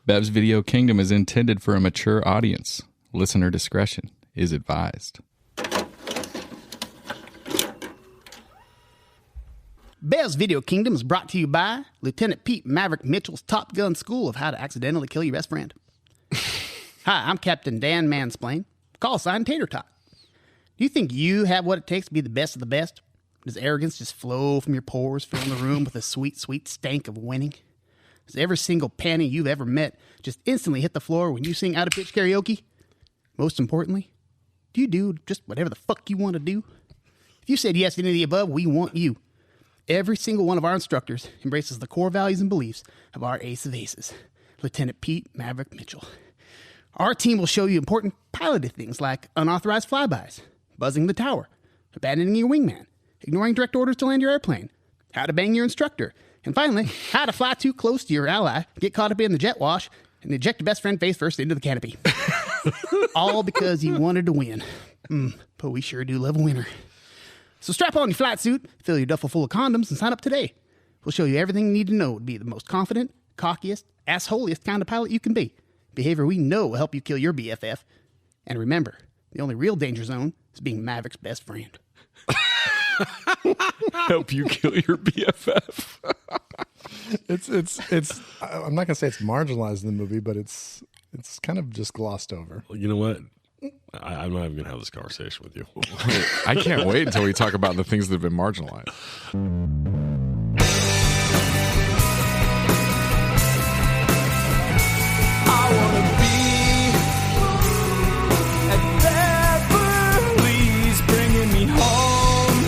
Bev's Video Kingdom is intended for a mature audience. Listener discretion is advised. Bev's Video Kingdom is brought to you by Lieutenant Pete Maverick Mitchell's Top Gun School of How to Accidentally Kill Your Best Friend. Hi, I'm Captain Dan Mansplain, call sign Tater Tot. Do you think you have what it takes to be the best of the best? Does arrogance just flow from your pores, filling the room with a sweet, sweet stank of winning? Does every single panty you've ever met just instantly hit the floor when you sing out-of-pitch karaoke? Most importantly, do you do just whatever the fuck you want to do? If you said yes to any of the above, we want you. Every single one of our instructors embraces the core values and beliefs of our ace of aces, Lieutenant Pete Maverick Mitchell. Our team will show you important piloted things like unauthorized flybys, buzzing the tower, abandoning your wingman, ignoring direct orders to land your airplane, how to bang your instructor, and finally, how to fly too close to your ally, get caught up in the jet wash, and eject your best friend face first into the canopy. All because you wanted to win. But we sure do love a winner. So strap on your flight suit, fill your duffel full of condoms, and sign up today. We'll show you everything you need to know to be the most confident, cockiest, assholiest kind of pilot you can be. Behavior we know will help you kill your BFF. And remember, the only real danger zone is being Maverick's best friend. Help you kill your BFF. It's I'm not gonna say it's marginalized in the movie, but it's kind of just glossed over. You know what? I'm not even gonna have this conversation with you. I can't wait until we talk about the things that have been marginalized. I wanna be at Beverly's, bringing me home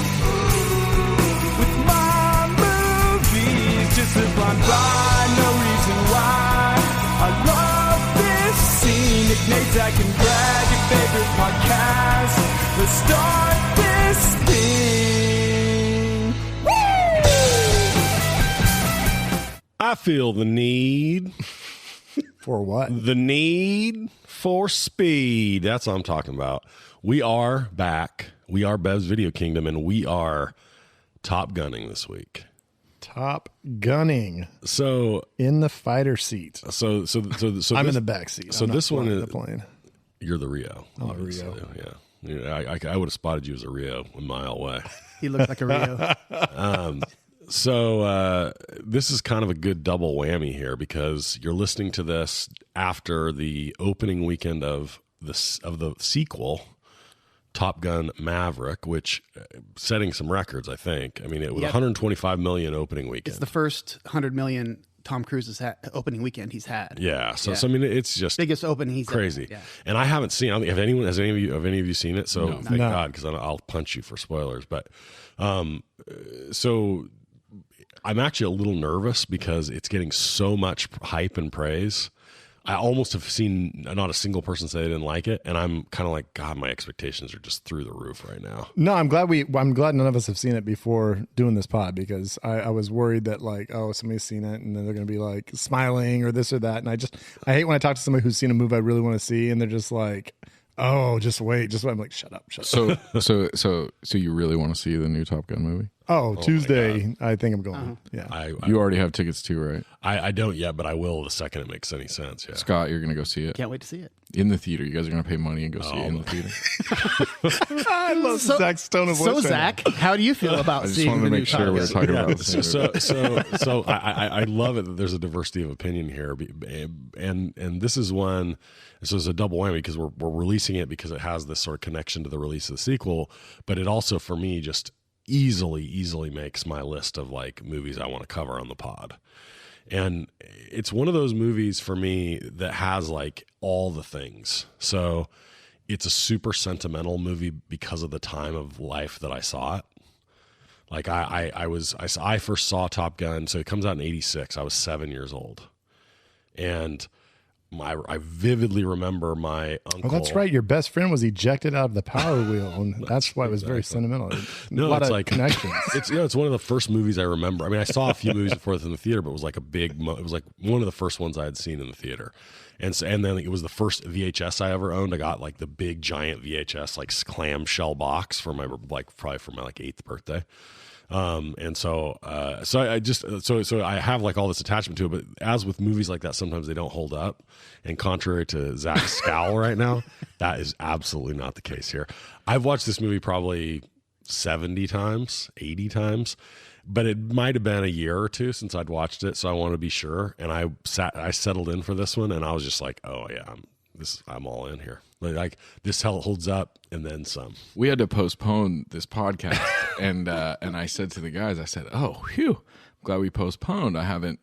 with my movies. Just a blind ride, no reason why. I love this scene. Nick Nazak and Brad, your favorite podcast. Let's start this thing. Woo! I feel the need. For what? The need for speed. That's what I'm talking about. We are back. We are Bev's Video Kingdom, and we are Top Gunning this week. Top gunning. So in the fighter seat. So I'm in the back seat. So I'm this not one is the plane. You're the Rio. I'm a Rio. Yeah. I would have spotted you as a Rio a mile away. He looks like a Rio. So this is kind of a good double whammy here because you're listening to this after the opening weekend of the sequel, Top Gun Maverick, which setting some records, I think. I mean, it was 125 million opening weekend. It's the first 100 million Tom Cruise's opening weekend he's had. Yeah. So I mean, it's just biggest opening he's crazy. Ever had. Yeah. And I haven't seen. Has any of you seen it? So No. thank God, because I'll punch you for spoilers. But so I'm actually a little nervous because it's getting so much hype and praise. I almost have seen not a single person say they didn't like it, and I'm kind of like, God, my expectations are just through the roof right now. No, I'm glad none of us have seen it before doing this pod because I was worried that like, oh, somebody's seen it and then they're going to be like smiling or this or that. And I hate when I talk to somebody who's seen a movie I really want to see and they're just like, oh, just wait. I'm like, shut up. So you really want to see the new Top Gun movie? Oh, Tuesday, I think I'm going. Yeah. You already have tickets too, right? I don't yet, but I will the second it makes any sense. Yeah. Scott, you're going to go see it? Can't wait to see it. In the theater. You guys are going to pay money and go see it in the theater? I love Zach's tone of voice. So, Zach, how do you feel about I just seeing wanted the to new make sure Top we Gun? were talking about this. So I love it that there's a diversity of opinion here, and this is one. So it's a double whammy because we're releasing it because it has this sort of connection to the release of the sequel, but it also for me just easily makes my list of like movies I want to cover on the pod. And it's one of those movies for me that has like all the things. So it's a super sentimental movie because of the time of life that I saw it. Like I first saw Top Gun. So it comes out in 86. I was 7 years old. And I vividly remember my uncle. Oh, that's right. Your best friend was ejected out of the Power Wheel, and that's why it was very sentimental. No, a lot it's of like connections. It's one of the first movies I remember. I mean, I saw a few movies before this in the theater, but it was like it was like one of the first ones I had seen in the theater, and then it was the first VHS I ever owned. I got like the big giant VHS like clamshell box for my probably for my like 8th birthday. And so I have like all this attachment to it, but as with movies like that, sometimes they don't hold up. And contrary to Zach's scowl right now, that is absolutely not the case here. I've watched this movie probably 70 times, 80 times, but it might have been a year or two since I'd watched it. So I want to be sure. And I settled in for this one, and I was just like, oh yeah, I'm all in here. Like this holds up and then some. We had to postpone this podcast, and I said to the guys, I said, "Oh, phew, I'm glad we postponed. I haven't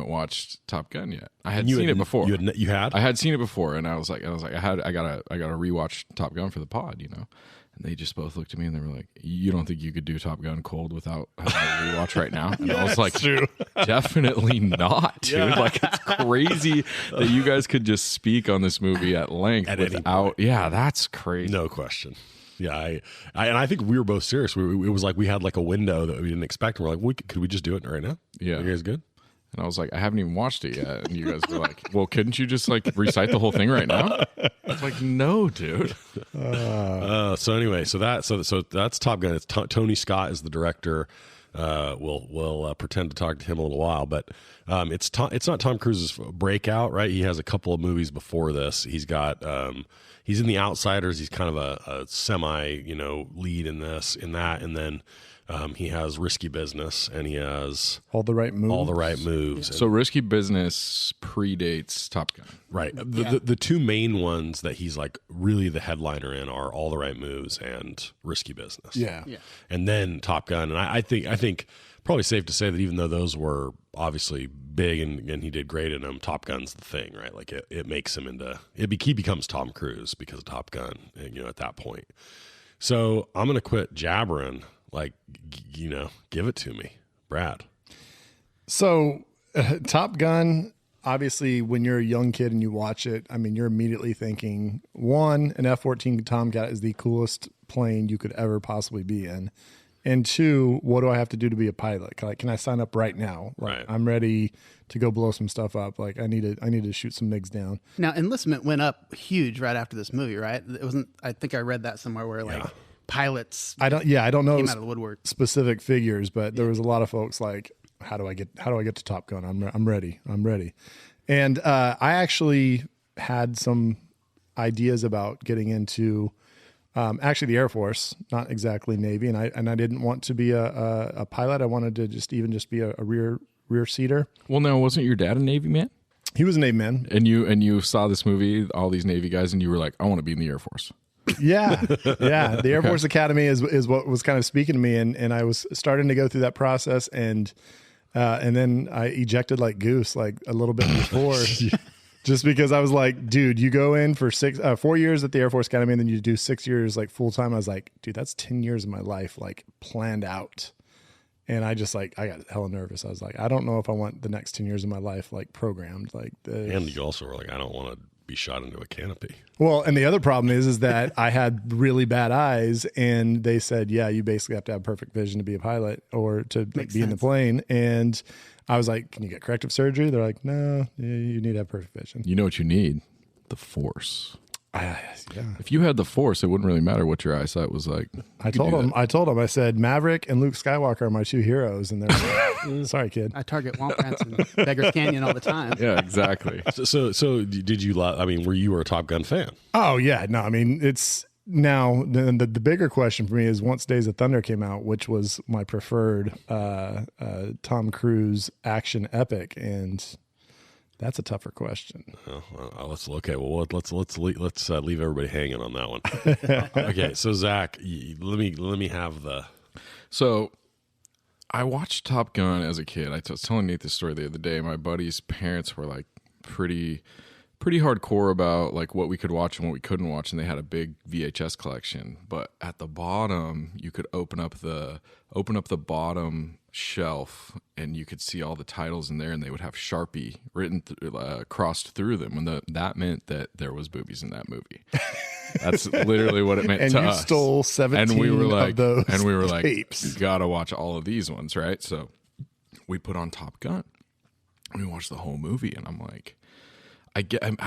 watched Top Gun yet. I had seen it before. You had? I had seen it before, and I was like, I gotta rewatch Top Gun for the pod, you know." And they just both looked at me and they were like, "You don't think you could do Top Gun cold without having a rewatch right now?" And I was like, "Definitely not, dude. Yeah. Like, it's crazy that you guys could just speak on this movie at length without." Yeah, that's crazy. No question. Yeah, and I think we were both serious. It was like we had like a window that we didn't expect. And we're like, could we just do it right now? Yeah. Are you guys good? And I was like, I haven't even watched it yet. And you guys were like, well, couldn't you just like recite the whole thing right now? I was like, no, dude. So anyway, so that's Top Gun. It's Tony Scott is the director. We'll pretend to talk to him a little while, but it's not Tom Cruise's breakout, right? He has a couple of movies before this. He's got he's in The Outsiders. He's kind of a semi lead in that, and then he has Risky Business, and he has All the Right Moves. So Risky Business predates Top Gun. Right. The two main ones that he's like really the headliner in are All the Right Moves and Risky Business. Yeah. And then Top Gun. And I think probably safe to say that even though those were obviously big and he did great in them, Top Gun's the thing, right? Like it makes him he becomes Tom Cruise because of Top Gun, at that point. So I'm going to quit jabbering. Like, give it to me, Brad. So Top Gun, obviously, when you're a young kid and you watch it, I mean, you're immediately thinking, one, an F-14 Tomcat is the coolest plane you could ever possibly be in. And two, what do I have to do to be a pilot? Like, can I sign up right now? Like, Right. I'm ready to go blow some stuff up. Like, I need to shoot some MiGs down. Now, enlistment went up huge right after this movie, right? It wasn't. I think I read that somewhere where like pilots. I don't know came out of the woodwork. specific figures, but there was a lot of folks like, how do I get to Top Gun? I'm ready. And I actually had some ideas about getting into actually the Air Force, not exactly Navy, and I didn't want to be a pilot. I wanted to just be a rear seater. Well, now, wasn't your dad a Navy man? He was a Navy man. And you saw this movie, all these Navy guys, and you were like, I want to be in the Air Force. Yeah. The Air Force Academy is what was kind of speaking to me, and I was starting to go through that process, and then I ejected like Goose like a little bit before, just because I was like, dude, you go in for 4 years at the Air Force Academy, and then you do 6 years like full time. I was like, dude, that's 10 years of my life like planned out, and I got hella nervous. I was like, I don't know if I want the next 10 years of my life like programmed like. And you also were like, I don't want to be shot into a canopy. Well, and the other problem is that I had really bad eyes, and they said, yeah, you basically have to have perfect vision to be a pilot or to be in the plane. And I was like, can you get corrective surgery? They're like, no, you need to have perfect vision. You know what you need? The Force. Yeah. If you had the Force, it wouldn't really matter what your eyesight was like. I told them, I said, Maverick and Luke Skywalker are my two heroes. And they're like, sorry, kid. I target Womp and Beggar's Canyon all the time. Yeah, exactly. So did you? Were you a Top Gun fan? Oh yeah, no. I mean, it's now the bigger question for me is once Days of Thunder came out, which was my preferred Tom Cruise action epic, and that's a tougher question. Let's leave everybody hanging on that one. Okay, so Zach, let me have the. So I watched Top Gun as a kid. I was telling Nate this story the other day. My buddy's parents were like pretty hardcore about like what we could watch and what we couldn't watch, and they had a big VHS collection. But at the bottom, you could open up the bottom shelf, and you could see all the titles in there, and they would have Sharpie written crossed through them, and that meant that there was boobies in that movie. That's literally what it meant and to you us. Stole 17 and we were like, of those and we were like, tapes. you gotta watch all of these ones, right? So we put on Top Gun. We watched the whole movie, and I'm like, I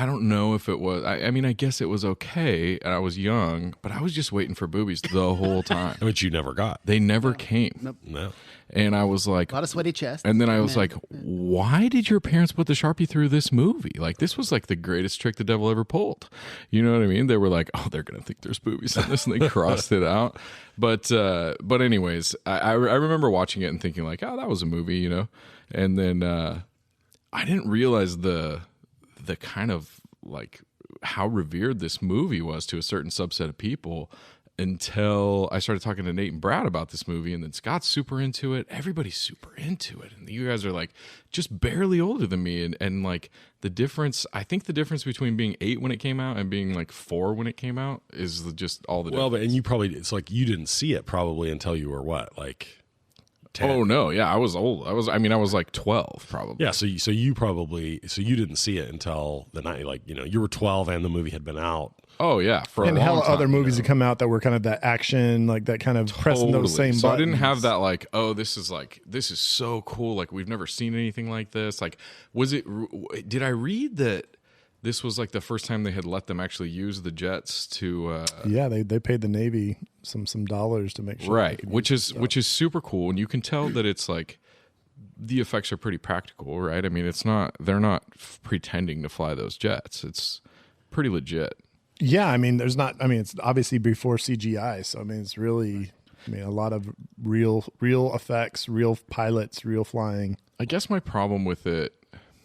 don't know if it was. I mean, I guess it was okay, and I was young, but I was just waiting for boobies the whole time. Which you never got. They never came. No. And I was like, A lot of sweaty chests. and then I was like, why did your parents put the Sharpie through this movie? Like, this was like the greatest trick the devil ever pulled. You know what I mean? They were like, oh, they're going to think there's boobies in this, and they crossed it out. But anyways, I remember watching it and thinking like, oh, that was a movie, you know? And then I didn't realize the kind of like how revered this movie was to a certain subset of people until I started talking to Nate and Brad about this movie, and then Scott's super into it. Everybody's super into it, and you guys are like just barely older than me, and like the difference. I think the difference between being 8 when it came out and being like 4 when it came out is just all the difference. Well, but and you probably it's like you didn't see it probably until you were what, like 10? Oh no, yeah, I was old. I was like 12 probably. Yeah, so you didn't see it until the night, like, you know, you were 12 and the movie had been out. Oh yeah, for And a long hell, time, other movies you know? that come out that were kind of that action, like that kind of pressing those same So buttons. I didn't have that like, oh, this is so cool. Like we've never seen anything like this. Like, did I read that this was like the first time they had let them actually use the jets to? Yeah, they paid the Navy some dollars to make sure. they Right, could which use is super cool, and you can tell that it's like the effects are pretty practical, right? I mean, they're not pretending to fly those jets. It's pretty legit. Yeah, I mean, it's obviously before CGI, so I mean, it's really, a lot of real effects, real pilots, real flying. I guess my problem with it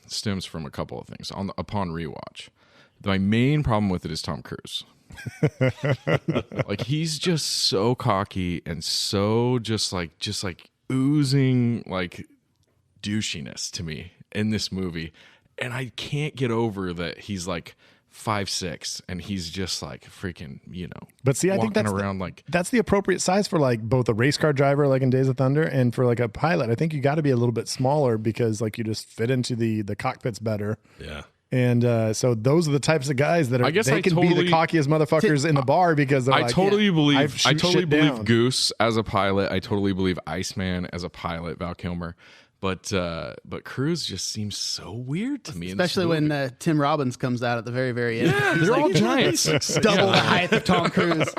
stems from a couple of things. Upon rewatch, my main problem with it is Tom Cruise. Like he's just so cocky and so just like oozing like douchiness to me in this movie, and I can't get over that he's like 5'6" and he's just like freaking, you know. But see, I think that's the appropriate size for like both a race car driver, like in Days of Thunder, and for like a pilot. I think you got to be a little bit smaller because like you just fit into the cockpits better. Yeah. And so those are the types of guys that are. I guess they I can totally, be the cockiest motherfuckers in the bar because they're like, I totally believe down. Goose as a pilot. I totally believe Iceman as a pilot, Val Kilmer. But Cruise just seems so weird to me. Especially when Tim Robbins comes out at the very, very end. Yeah, they're all giants. Double the height of Tom Cruise.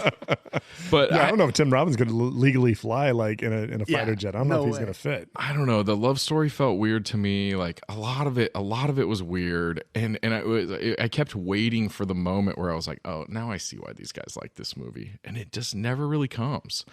But I don't know if Tim Robbins could legally fly like in a fighter jet. I don't know if he's going to fit. I don't know. The love story felt weird to me. Like a lot of it was weird, and I kept waiting for the moment where I was like, oh, now I see why these guys like this movie, and it just never really comes.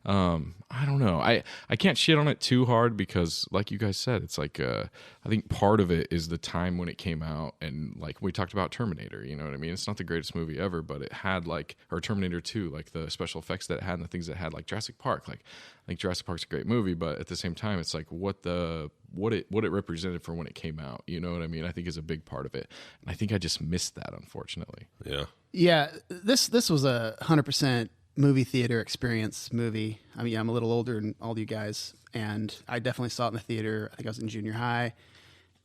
I don't know. I can't shit on it too hard because, like you guys said, it's like I think part of it is the time when it came out, and like we talked about Terminator. You know what I mean? It's not the greatest movie ever, but it had or Terminator 2, like the special effects that it had and the things that it had, like Jurassic Park. Like Jurassic Park's a great movie, but at the same time, it's like what it represented for when it came out. You know what I mean? I think is a big part of it, and I think I just missed that, unfortunately. Yeah. Yeah. This was 100% movie theater experience movie. I mean, I'm a little older than all you guys, and I definitely saw it in the theater. I think I was in junior high,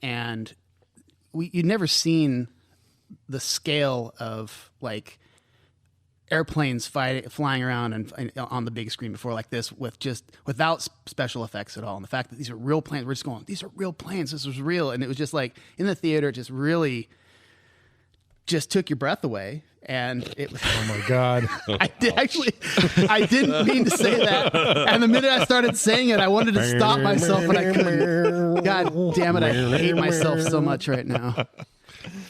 and you'd never seen the scale of like airplanes flying around and on the big screen before like this without special effects at all. And the fact that these are real planes, we're just going, these are real planes. This was real, and it was just like in the theater, it just really just took your breath away. And it was, oh my God. I didn't mean to say that. And the minute I started saying it, I wanted to stop myself, but I couldn't. God damn it. I hate myself so much right now.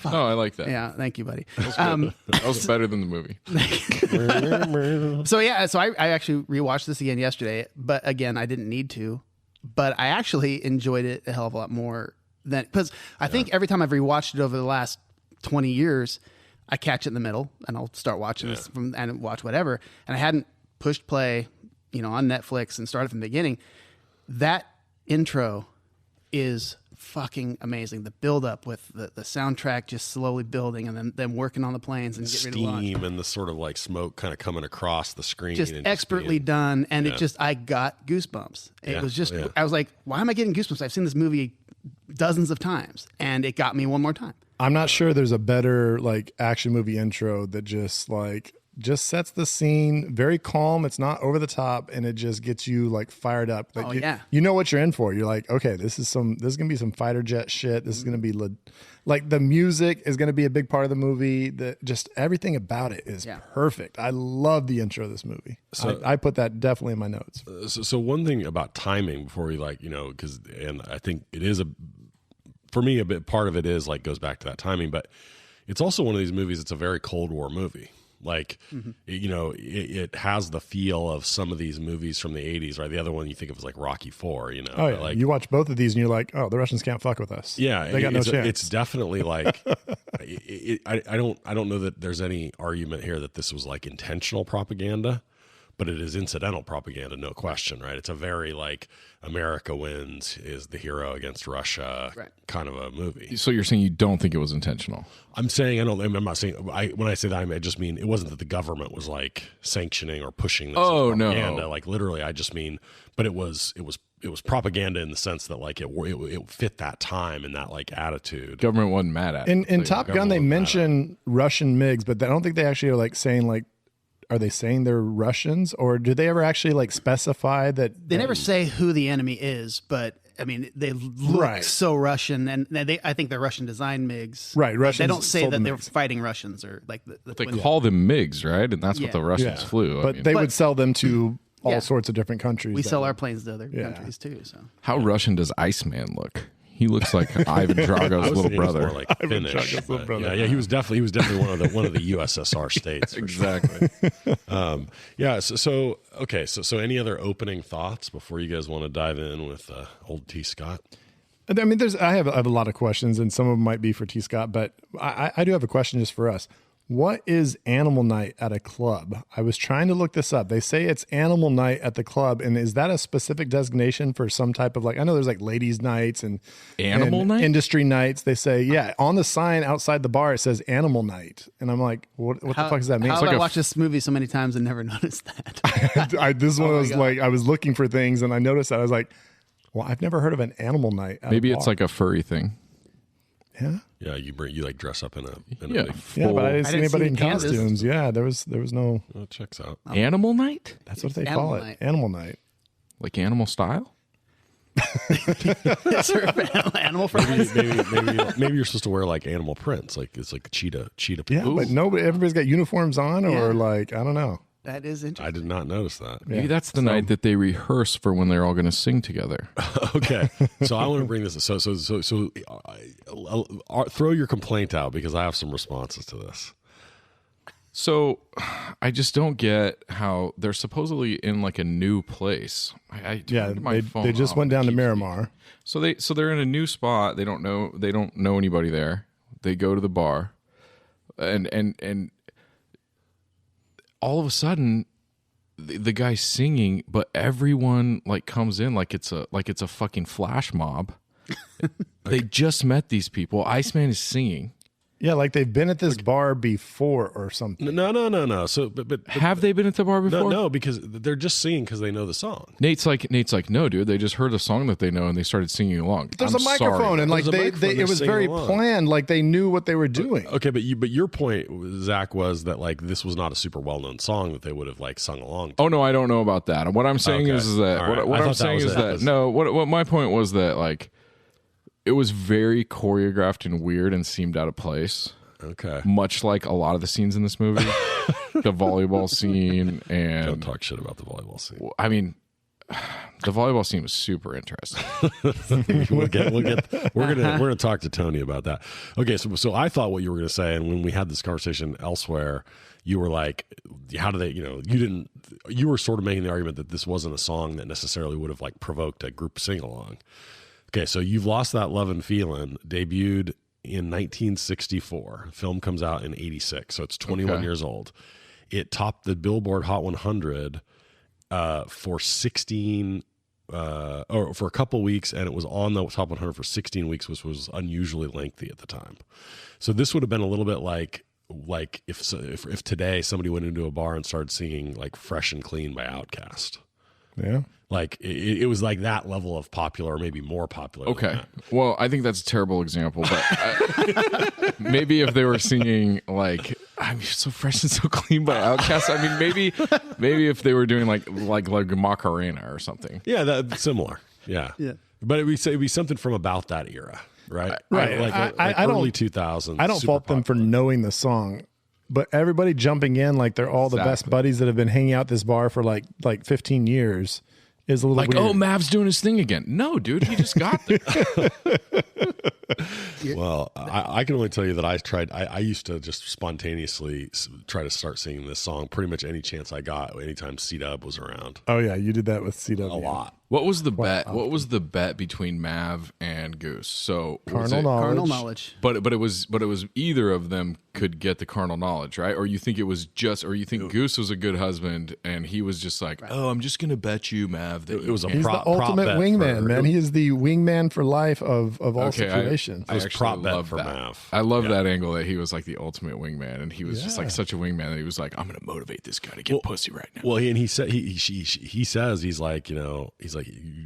Oh, I like that. Yeah. Thank you, buddy. That was better than the movie. So I actually rewatched this again yesterday, but again, I didn't need to, but I actually enjoyed it a hell of a lot more because I think every time I've rewatched it over the last 20 years, I catch it in the middle and I'll start watching this and watch whatever. And I hadn't pushed play, on Netflix and started from the beginning. That intro is fucking amazing. The build up with the soundtrack just slowly building and then them working on the planes and getting ready to launch. Steam and the sort of like smoke kind of coming across the screen. Just expertly done. And I got goosebumps. It was just, I was like, why am I getting goosebumps? I've seen this movie dozens of times and it got me one more time. I'm not sure there's a better like action movie intro that just sets the scene very calm. It's not over the top, and it just gets you like fired up. Like, you know what you're in for. You're like, okay, this is gonna be some fighter jet shit. This is gonna be like the music is going to be a big part of the movie. Just everything about it is Yeah. perfect. I love the intro of this movie. So I put that definitely in my notes. So one thing about timing before we and I think it is for me, a bit part of it is like goes back to that timing, but it's also one of these movies. It's a very Cold War movie. Like, it has the feel of some of these movies from the 80s, right? The other one you think of as like Rocky IV, Oh, yeah. But like, You watch both of these and you're like, oh, the Russians can't fuck with us. yeah, They got no chance. It's definitely like, I don't know that there's any argument here that this was like intentional propaganda, but it is incidental propaganda, no question, right? It's a very like America wins is the hero against Russia kind of a movie. So you're saying you don't think it was intentional? I'm saying I'm not saying when I say that I just mean it wasn't that the government was like sanctioning or pushing this as propaganda. No. Like literally, I just mean, but it was propaganda in the sense that like it fit that time and that like attitude. Government wasn't mad at it. In Top Gun, they mention Russian MiGs, but I don't think they actually are like saying like, are they saying they're Russians, or do they ever actually like specify that? They never say who the enemy is, but I mean, they look so Russian, and I think they're Russian design MiGs. Right, They Russians don't say sold that the they're MiGs. fighting Russians or like They call them MiGs, right? And that's what Yeah. the Russians flew. I But mean, they would sell them to all Yeah. sorts of different countries. we that sell would- our planes to other countries too. So how Russian does Iceman look? He looks like Ivan Drago's little Thinking it was brother. more like Finnish. Drago's little but brother. Yeah, he was definitely one of the USSR states. for sure. Exactly. Yeah. So any other opening thoughts before you guys want to dive in with old T. Scott? I mean, I have a lot of questions, and some of them might be for T. Scott, but I do have a question just for us. What is animal night at a club? I was trying to look this up. They say it's animal night at the club, and is that a specific designation for some type of like? I know there's like ladies' nights and Animal night? industry nights. They say on the sign outside the bar it says animal night, and I'm like, what the fuck does that mean? How It's have like I watched this movie so many times and never noticed that? this one was God. like I was looking for things and I noticed that I was like, well, I've never heard of an animal night. At Maybe a it's bar. like a furry thing. Yeah, you like dress up in a Yeah, big, Yeah, but I didn't see didn't see anybody the in canvas. costumes. Yeah, there was no. well, it checks out. Animal night, That's what they Animal call it. night. Animal night. like animal style. Animal friends. Maybe you're supposed to wear like animal prints, like it's like cheetah. Yeah, but nobody. Everybody's got uniforms on, or like I don't know. That is interesting. I did not notice that. Maybe that's the night that they rehearse for when they're all going to sing together. Okay, so I want to bring this. So throw your complaint out because I have some responses to this. So I just don't get how they're supposedly in like a new place. I Yeah, turned my phone they just off. went down to Keeps- Miramar. So they're in a new spot. They don't know anybody there. They go to the bar, and all of a sudden, the guy's singing, but everyone like comes in like it's a fucking flash mob. They just met these people. Iceman is singing. Yeah, like they've been at this bar before or something. No. So, but Have they been at the bar before? no, because they're just singing because they know the song. Nate's like, no, dude. They just heard a song that they know and they started singing along. There's I'm a microphone, sorry. and like There's a they microphone, it they're was singing very along. planned. Like they knew what they were doing. Okay, but your point, Zach, was that like this was not a super well known song that they would have like sung along to. Oh no, I don't know about that. And what I'm saying Okay. is that All right. what I I'm thought that saying was is it. that no. What my point was that like it was very choreographed and weird and seemed out of place. Okay, Much like a lot of the scenes in this movie, the volleyball scene and don't talk shit about the volleyball scene. I mean, the volleyball scene was super interesting. we're gonna talk to Tony about that. Okay, so I thought what you were gonna say, and when we had this conversation elsewhere, you were like, how do they? You were sort of making the argument that this wasn't a song that necessarily would have like provoked a group sing along. Okay, so You've Lost That Lovin' Feelin' debuted in 1964. The film comes out in 86, so it's 21 years old. It topped the Billboard Hot 100 for 16 or for a couple weeks, and it was on the top 100 for 16 weeks, which was unusually lengthy at the time. So this would have been a little bit like if today somebody went into a bar and started singing like Fresh and Clean by Outkast. Yeah. Like it was like that level of popular, or maybe more popular. than Okay, that. well, I think that's a terrible example, but maybe if they were singing like "I'm so fresh and so clean" by Outkast, I mean, maybe if they were doing like Macarena or something. Yeah, that's similar. Yeah. Yeah. But it'd be something from about that era. right? Right. Like I don't- early 2000s. I don't super fault them for popular. knowing the song, but everybody jumping in like they're all the best Exactly. buddies that have been hanging out this bar for like 15 years is a little Like, weird. oh, Mav's doing his thing again. No, dude, he just got there. Well, I can only tell you that I used to just spontaneously try to start singing this song pretty much any chance I got, anytime C-Dub was around. Oh yeah, you did that with CW. A lot. What was the bet? What was the bet between Mav and Goose? So was Carnal it- knowledge. Carnal knowledge. But it was either of them could get the carnal knowledge, right? Or you think it was just, or you think Goose was a good husband and he was just like, oh, I'm just gonna bet you, Mav, that It was a you He's can't." the ultimate bet wingman, for- man. He is the wingman for life of all Okay, situations. I was actually prop bet love for that. Mav. I love that angle that he was like the ultimate wingman, and he was just like Yeah. such a wingman that he was like, I'm gonna motivate this guy to get pussy right now. Well, he said he says he's like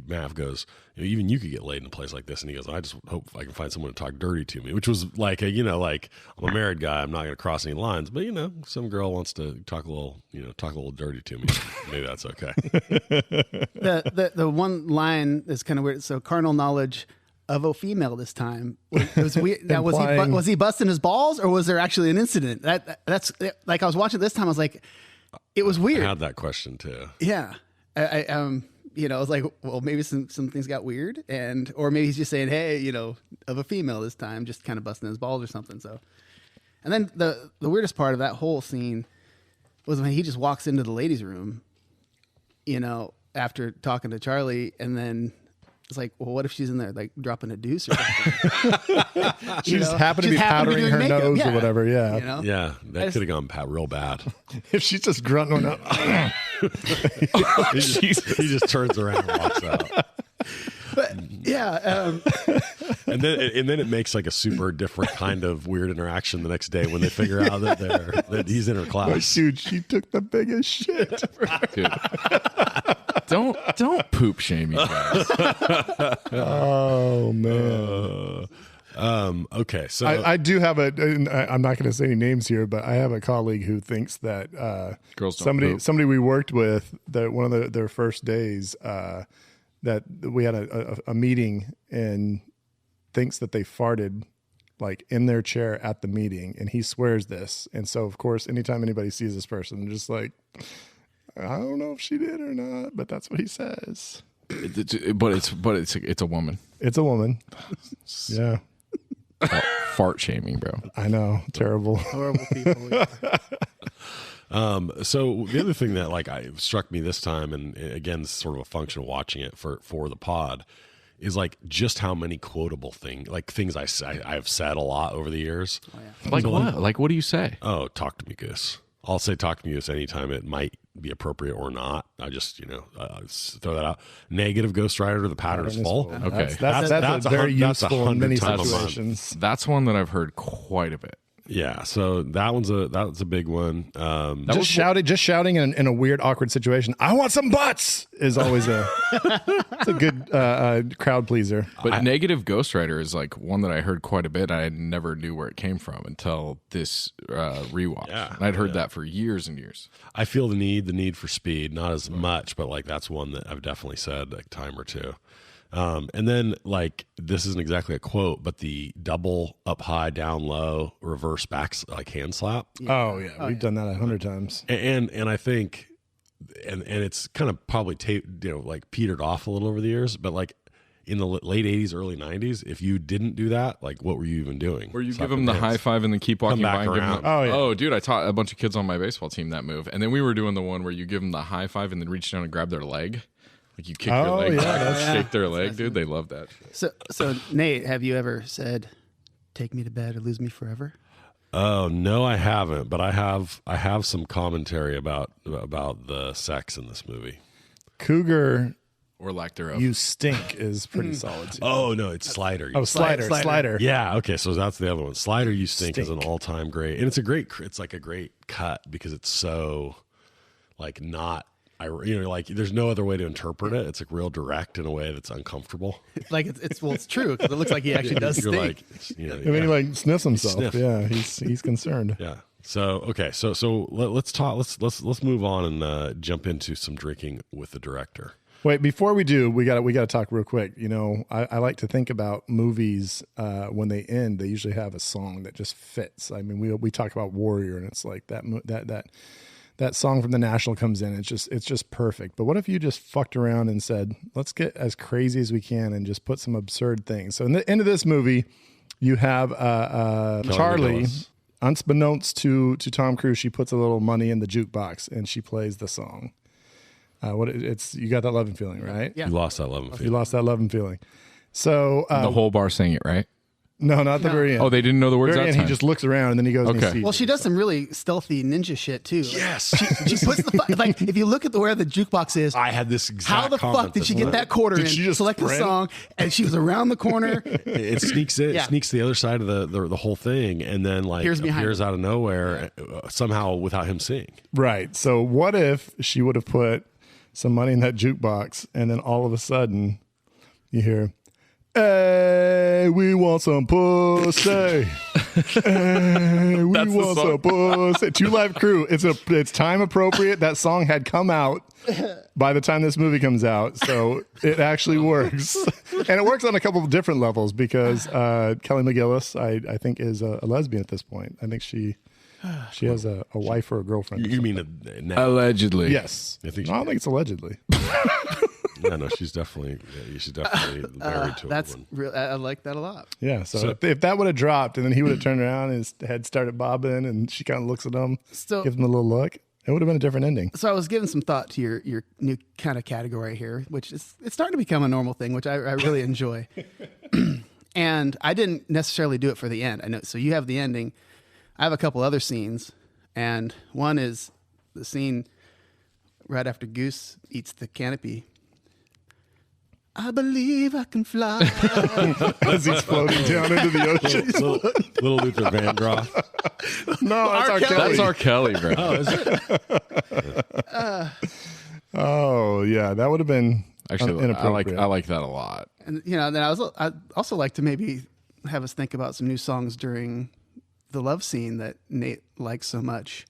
Mav goes, even you could get laid in a place like this, and he goes, I just hope I can find someone to talk dirty to me, which was like like I'm a married guy, I'm not going to cross any lines, but some girl wants to talk a little dirty to me, maybe that's okay. The one line is kind of weird. So carnal knowledge of a female this time. It was weird. Now, Implying- was he busting his balls, or was there actually an incident? That's like I was watching this time. I was like, it was I weird. had that question too. Yeah. I I was like, well, maybe some things got weird, or maybe he's just saying, hey, of a female this time, just kind of busting his balls or something. So, and then the weirdest part of that whole scene was when he just walks into the ladies' room, after talking to Charlie, and then it's like, well, what if she's in there like dropping a deuce or something? She just happened to be powdering doing her makeup. nose Yeah. or whatever. Yeah. Yeah, I that just- could have gone real bad. If she's just grunting up. he just turns around and walks out. But yeah, And then it makes like a super different kind of weird interaction the next day when they figure out that he's in her class. Dude, she took the biggest shit. Dude. Don't poop shame you guys. Oh man. Okay, so I do have I'm not going to say any names here, but I have a colleague who thinks that Girls don't poop. somebody we worked with, that one of their first days, that we had a meeting, and thinks that they farted like in their chair at the meeting, and he swears this. And so of course, anytime anybody sees this person, they're just like, I don't know if she did or not, but that's what he says. But it's a woman. It's a woman. Yeah, Fart shaming, bro. I know. Terrible. horrible people. So the other thing that struck me this time, and again, this is sort of a function of watching it for the pod, is like just how many quotable things I've said a lot over the years. Like what? Like what do you say? Oh, talk to me, Goose. I'll say talk to me Goose anytime it might be appropriate or not. I just throw that out. Negative Ghost Rider, the pattern is full. Okay. That's That's a very that's useful in many 100 times a month. situations. That's one that I've heard quite a bit. Yeah, so that's a big one. Just shouting in a weird, awkward situation. I want some butts is always it's a good crowd pleaser. But negative Ghost Rider is like one that I heard quite a bit. I never knew where it came from until this rewatch. Yeah, and I'd heard that for years and years. I feel the need for speed, not as much, but like that's one that I've definitely said a time or two. And then this isn't exactly a quote, but the double up high, down low, reverse back hand slap. Oh yeah, we've done that 100 times. And I think, and it's kind of probably petered off a little over the years, but like in the late 80s, early 90s, if you didn't do that, like what were you even doing? Where you Slapping give them the hands. high five and then keep walking back by and give around. them. Oh, yeah. Dude, I taught a bunch of kids on my baseball team that move, and then we were doing the one where you give them the high five and then reach down and grab their leg. Like you kick their Oh, leg yeah, back and that's- shake their leg, dude. They love that. So Nate, have you ever said, "Take me to bed or lose me forever"? Oh no, I haven't, but I have some commentary about the sex in this movie. Cougar, Or lack thereof. you stink is pretty solid too. Oh no, it's Slider. Oh, Slider. Yeah, okay, so that's the other one. Slider You Stink is an Stink. all-time great. And it's like a great cut because it's so like not there's no other way to interpret it. It's like real direct in a way that's uncomfortable. Like it's true because it looks like he actually does You're stink. like, I mean, he like sniffs himself. Sniff. Yeah, he's concerned. yeah. So okay, so let's talk. Let's move on and jump into some drinking with the director. Wait, before we do, we got to talk real quick. You know, I like to think about movies when they end. They usually have a song that just fits. I mean, we talk about Warrior, and it's like that song from The National comes in. It's just perfect. But what if you just fucked around and said, let's get as crazy as we can and just put some absurd things. So in the end of this movie, you have Charlie. Unbeknownst to Tom Cruise, she puts a little money in the jukebox and she plays the song. You got that love and feeling, right? Yeah. You lost that love and You feeling. lost that love and feeling. So The whole bar sang it, right? no, not the very end. Oh, they didn't know the words very that end. time. He just looks around and then he goes and he Okay. sees Well, it. she does some really stealthy ninja shit too. Yes. She puts like if you look at where the jukebox is, I had this exact how the comment fuck did she this get that quarter Did in? she just select the sprint? song, and she was around the corner. It sneaks in, Yeah. sneaks the other side of the whole thing, and then like Appears behind appears him. out of nowhere somehow without him seeing. Right. So what if she would have put some money in that jukebox and then all of a sudden you hear, hey, we want some pussy. Hey, we That's the want some song. pussy. Two Live Crew. It's time appropriate. That song had come out by the time this movie comes out. So it actually works. And it works on a couple of different levels because Kelly McGillis, I think, is a lesbian at this point. I think she has a wife or a girlfriend. or You something. mean now? Allegedly. Yes. I think No, I don't think it's allegedly. no, she's definitely married to a That's woman. real. I like that a lot. Yeah. So, if that would have dropped and then he would have turned around and his head started bobbing and she kind of looks at him, So- gives him a little look, it would have been a different ending. So I was giving some thought to your new kind of category here, which is it's starting to become a normal thing, which I really enjoy. And I didn't necessarily do it for the end. I know. So you have the ending. I have a couple other scenes, and one is the scene right after Goose eats the canopy. I believe I can fly. As he's floating down into the ocean. Little Luther Vandross. No, that's R. Kelly. That's R. Kelly, bro. Oh, is it? Oh, yeah. That would have been Actually, inappropriate. I like that a lot. And then I also like to maybe have us think about some new songs during the love scene that Nate likes so much.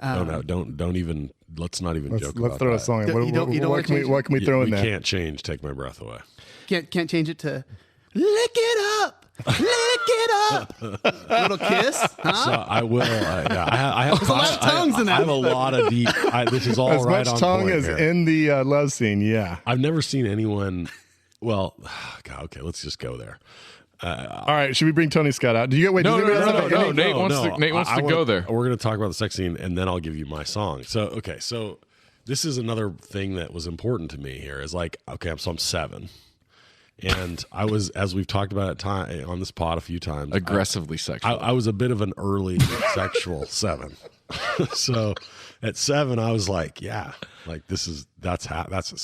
No, don't even. Let's not even joke about Let's throw that. a song in. You don't What wanna can we, change what can we throw in we there? can't change "Take My Breath Away." Can't change it to lick it up, lick it up. Little kiss, huh? So I will. Yeah, I have There's a lot of tongues in that. I have a lot of deep. This is all As right much on tongue point as here. in the love scene, yeah. I've never seen anyone. Well, God, okay, let's just go there. All right, should we bring Tony Scott out? Do you get wait? No, does no, anybody no, else no, have no. any- Nate wants to go there. We're going to talk about the sex scene, and then I'll give you my song. So, okay, so this is another thing that was important to me here. Is like, okay, I'm 7, and I was, as we've talked about on this pod a few times, Aggressively sexual. I was a bit of an early sexual 7. So at 7, I was like, yeah, like that's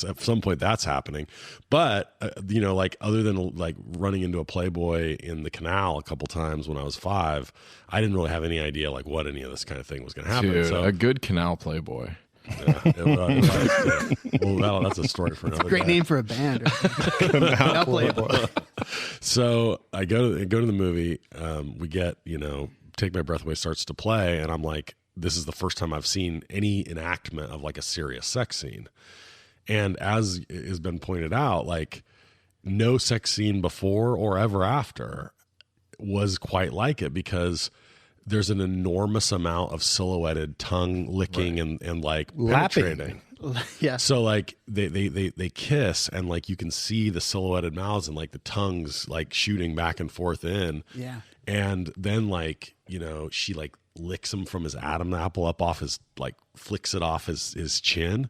at some point that's happening. But like other than like running into a Playboy in the canal a couple times when I was 5, I didn't really have any idea like what any of this kind of thing was going to happen. Dude, So a good canal Playboy. well, that's a story for another Great day. name for a band. Now Playboy. So I go to the movie. We get Take My Breath Away starts to play, and I'm like, this is the first time I've seen any enactment of like a serious sex scene. And as has been pointed out, like no sex scene before or ever after was quite like it because there's an enormous amount of silhouetted tongue licking and like Lapping. penetrating. Yeah. So like they kiss and like you can see the silhouetted mouths and like the tongues like shooting back and forth in. Yeah. And then like, she like licks him from his Adam apple up off his like flicks it off his chin.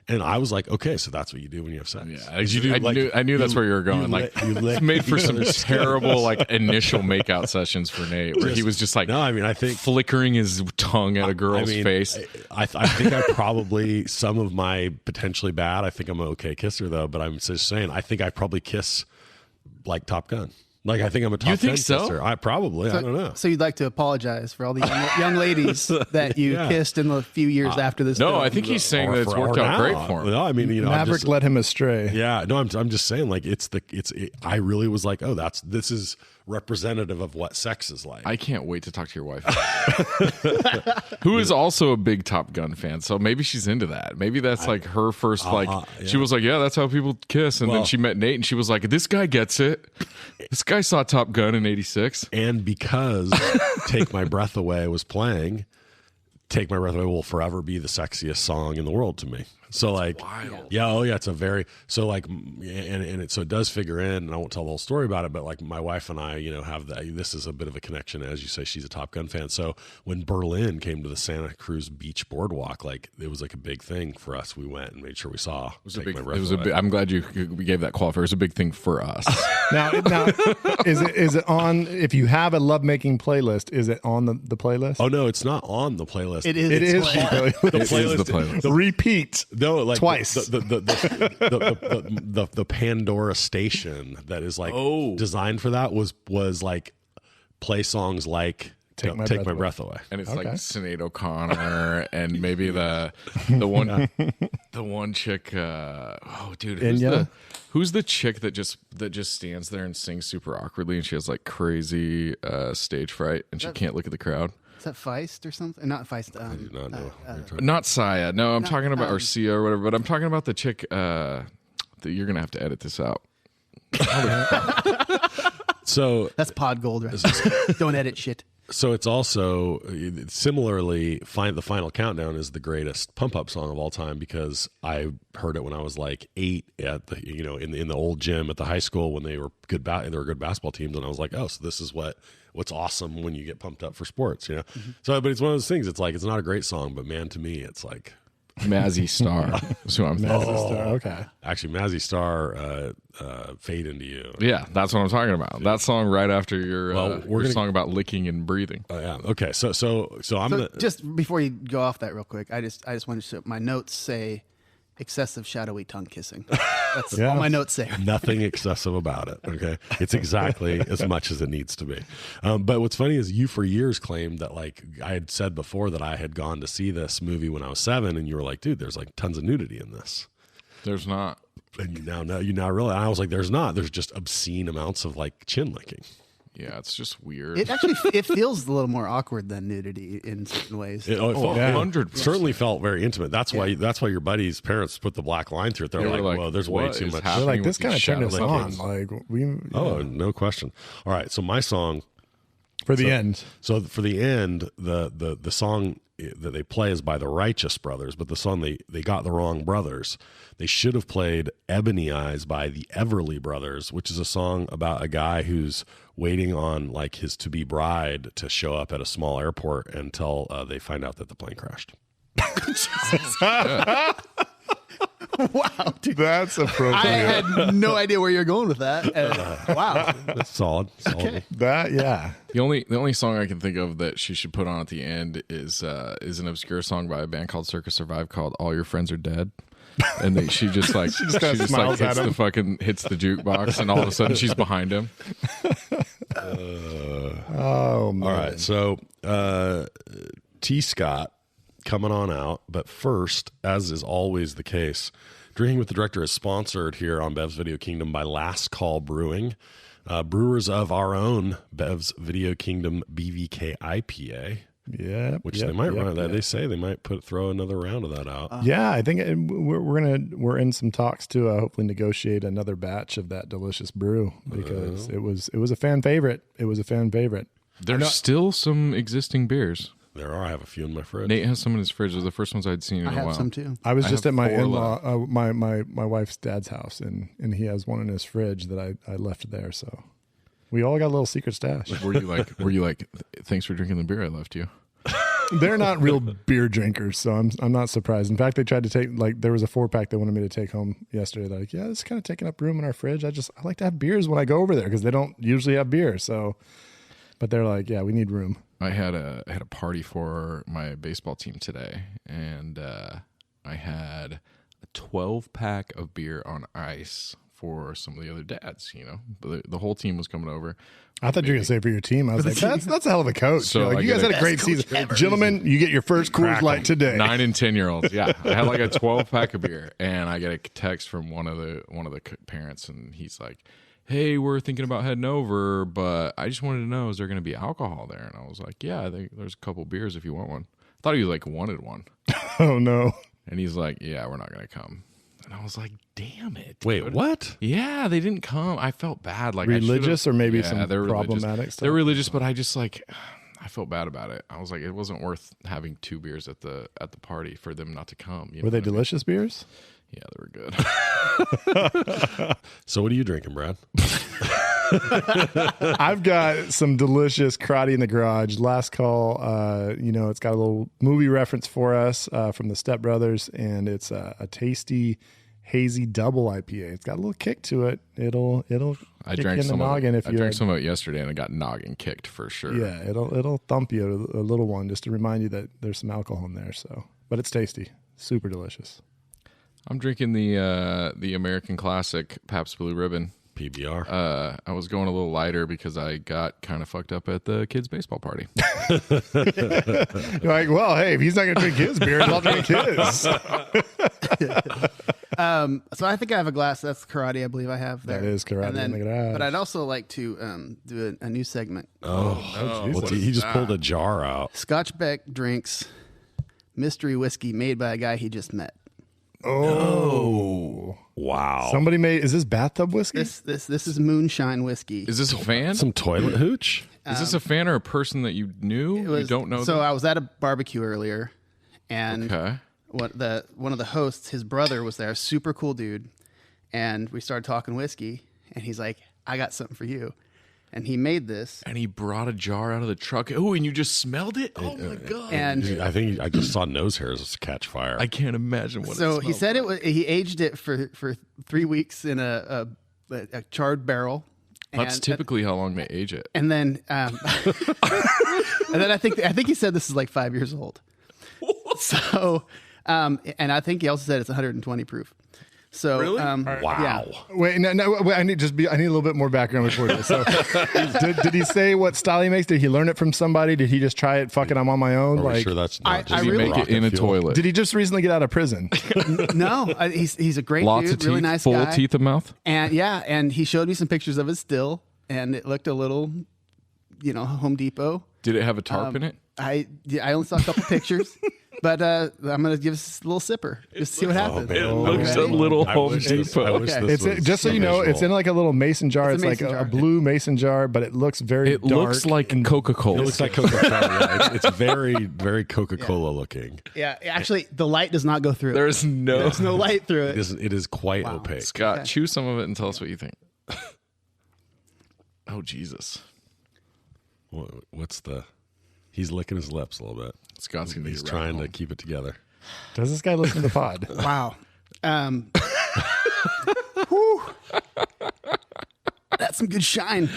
And I was like, okay, so that's what you do when you have sex. Yeah, I knew that's where you were going. It's made for some terrible like initial makeout sessions for Nate, where he was just like, no, I mean, I think flickering his tongue at a girl's face. I think I probably some of my potentially bad. I think I'm an okay kisser though, but I'm just saying I think I probably kiss like Top Gun. Like I think I'm a Top You think Gun so? kisser. I don't know. So you'd like to apologize for all the young ladies that you Yeah. kissed in the few years after this? No, film? I think he's saying Or that it's for- worked or out now. great for him. No, I mean, I'm Maverick just, led him astray. yeah, no, I'm just saying like I really was like, oh, this is representative of what sex is like. I can't wait to talk to your wife, who is also a big Top Gun fan. So maybe she's into that. Maybe that's like her first She was like, yeah, that's how people kiss. And then she met Nate, and she was like, this guy gets it. This guy saw Top Gun in '86. And because "Take My Breath Away" was playing, "Take My Breath Away" will forever be the sexiest song in the world to me. So like, it's a very, so like, so it does figure in, and I won't tell the whole story about it, but like my wife and I, have this is a bit of a connection. As you say, she's a Top Gun fan. So when Berlin came to the Santa Cruz Beach Boardwalk, like it was like a big thing for us. We went and made sure we saw. I'm glad you gave that qualifier. It was a big thing for us. Now, is it on, if you have a lovemaking playlist, is it on the playlist? Oh no, it's not on the playlist. It is. It is The playlist. Repeat. No, like twice. The Pandora station that is like designed for that was like play songs like Take My Breath Away. And it's like Sinead O'Connor and maybe the one chick. Who's the chick that just stands there and sings super awkwardly, and she has like crazy stage fright and she can't look at the crowd? Is that Feist or something? Not Feist. I do not know. Not Saya. No, I'm talking about, or Sia or whatever, but I'm talking about the chick that you're going to have to edit this out. So that's pod gold, right? Don't edit shit. So it's also similarly, the Final Countdown is the greatest pump up song of all time, because I heard it when I was like 8 at the in the old gym at the high school when they were good basketball teams, and I was like, oh, so this is what's awesome when you get pumped up for sports, Mm-hmm. So, but it's one of those things. It's like, it's not a great song, but man, to me, it's like Mazzy Star. That's who I'm thinking. Star, okay. Actually, Mazzy Star, Fade Into You. Yeah, that's what I'm talking about. That song right after your song about licking and breathing. Oh yeah. Okay. So just before you go off that real quick, I just wanted to, my notes say excessive shadowy tongue kissing. That's all my notes say. Nothing excessive about it. Okay. It's exactly as much as it needs to be. But what's funny is you for years claimed that, like I had said before, that I had gone to see this movie when I was 7, and you were like, dude, there's like tons of nudity in this. There's not. And you now realize. I was like, there's not. There's just obscene amounts of like chin licking. Yeah, it's just weird. It actually it feels a little more awkward than nudity in certain ways. It 100% certainly felt very intimate. That's why your buddy's parents put the black line through it. They're like, whoa, there's way too much. They're like, this kind of turned us on. Like no question. All right, so my song for the end. So for the end, the song that they play is by the Righteous Brothers, but the song they got the wrong brothers. They should have played Ebony Eyes by the Everly Brothers, which is a song about a guy who's waiting on like his to-be bride to show up at a small airport until they find out that the plane crashed. Wow, dude. That's appropriate. I had no idea where you're going with that. Wow, that's solid. Okay. The only song I can think of that she should put on at the end is an obscure song by a band called Circus Survive called "All Your Friends Are Dead." And she just hits the jukebox, and all of a sudden she's behind him. Oh man! All right, so T. Scott coming on out, but first, as is always the case, Drinking with the Director is sponsored here on Bev's Video Kingdom by Last Call Brewing, brewers of our own Bev's Video Kingdom BVK IPA. Yeah, which they might run that. They say they might throw another round of that out. Yeah, I think we're in some talks to hopefully negotiate another batch of that delicious brew, because it was a fan favorite. There's still some existing beers. There are. I have a few in my fridge. Nate has some in his fridge. They're the first ones I'd seen in a while. I have some too. I was just at my in-law, my wife's dad's house, and he has one in his fridge that I left there. So we all got a little secret stash. Were you like, thanks for drinking the beer I left you? They're not real beer drinkers, so I'm not surprised. In fact, they tried to take, like, there was a 4-pack they wanted me to take home yesterday. They're like, yeah, this is kind of taking up room in our fridge. I like to have beers when I go over there, because they don't usually have beer. So, but they're like, yeah, we need room. I had a party for my baseball team today, and I had a 12-pack of beer on ice for some of the other dads. But the whole team was coming over. I thought you were going to say for your team. I was like, that's a hell of a coach. So you guys had a great season. Gentlemen, you get your first Coors Light today. 9 and 10-year-olds. Yeah. I had like a 12-pack of beer, and I get a text from one of the parents, and he's like, hey, we're thinking about heading over, but I just wanted to know, is there going to be alcohol there? And I was like, yeah, I think there's a couple beers if you want one. I thought he like wanted one. Oh no. And he's like, yeah, we're not going to come. And I was like, damn it. Dude. Wait, what? Yeah, they didn't come. I felt bad. Like Religious or maybe some they're problematic religious. stuff? They're religious, but I just like, I felt bad about it. I was like, it wasn't worth having 2 beers at the party for them not to come. You know Were they what I mean? delicious beers? Yeah, they were good. So what are you drinking, Brad? I've got some delicious karate in the garage. Last call. It's got a little movie reference for us from the Step Brothers, and it's a tasty hazy double IPA. It's got a little kick to it. It'll I kick drank in the some noggin of it. if I you drank some of it yesterday, and I got noggin kicked for sure. Yeah, it'll thump you a little one just to remind you that there's some alcohol in there. So, but it's tasty, super delicious. I'm drinking the American Classic Pabst Blue Ribbon. PBR. I was going a little lighter because I got kind of fucked up at the kids' baseball party. You're like, well, hey, if he's not going to drink his beer, I'll drink his. So I think I have a glass. That's karate, I believe I have there. That is karate And then- in the garage. But I'd also like to do a new segment. He just pulled a jar out. Scotch Beck drinks mystery whiskey made by a guy he just met. Oh, Wow. somebody made. Is this bathtub whiskey? This is moonshine whiskey. Is this a fan? Some toilet hooch? Is this a fan or a person that you knew? You don't know So them? I was at a barbecue earlier, and Okay. one of the hosts, his brother was there, super cool dude, and we started talking whiskey, and he's like, "I got something for you," and he made this, And he brought a jar out of the truck. Oh, and you just smelled it? Oh, my God. and I think I just saw nose hairs catch fire. I can't imagine what so it he smelled said like. he aged it for 3 weeks in a charred barrel. That's typically how long they age it. And then, and then I think he said this is like 5 years old. So, and I think he also said it's 120 proof. So, Really? wow. yeah. Wait, no, wait, I need a little bit more background before this. So, did he say what style he makes? Did he learn it from somebody? Did he just try it? Fuck it, I'm on my own. Are we sure that's not I just Did he really- make it rocket in a fuel? toilet? Did he just recently get out of prison? No, he's a great Lots dude, of teeth? really nice Full guy. teeth of mouth? And and he showed me some pictures of it still, and it looked a little, Home Depot. Did it have a tarp in it? I only saw a couple pictures, but I'm gonna give us a little sipper just to see what happens. It looks a Ready? little I Home wish this- Depot. I wish Okay. this was Just so you know, it's in like a little mason jar. It's It's, a like mason a jar. blue mason jar, but it looks very It dark. looks like Coca-Cola. It looks like Coca-Cola. It's very, very Coca-Cola looking. Yeah, actually, the light does not go through it. There's There's no light through it. It is quite opaque. Scott, Okay. chew some of it and tell us what you think. Oh, Jesus. What's the? He's licking his lips a little bit. Scott's going to be He's trying to keep it together. Does this guy listen to the pod? Wow. Whew. That's some good shine.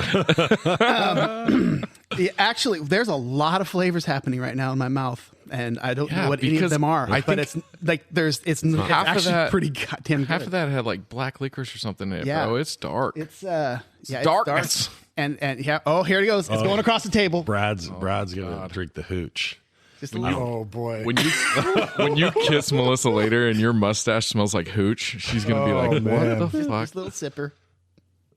Actually, there's a lot of flavors happening right now in my mouth, and I don't Yeah, know what any of because them are. I but think it's like it's half of actually that- pretty goddamn good. Half of that had like black licorice or something in it, Yeah. bro. It's dark. It's yeah, darkness. It's dark. And yeah. Oh, here it goes. It's going across the table. Brad's gonna drink the hooch. Just a little. Oh boy. when you kiss Melissa later and your mustache smells like hooch, she's going to be like, man. what the fuck? Just a little sipper.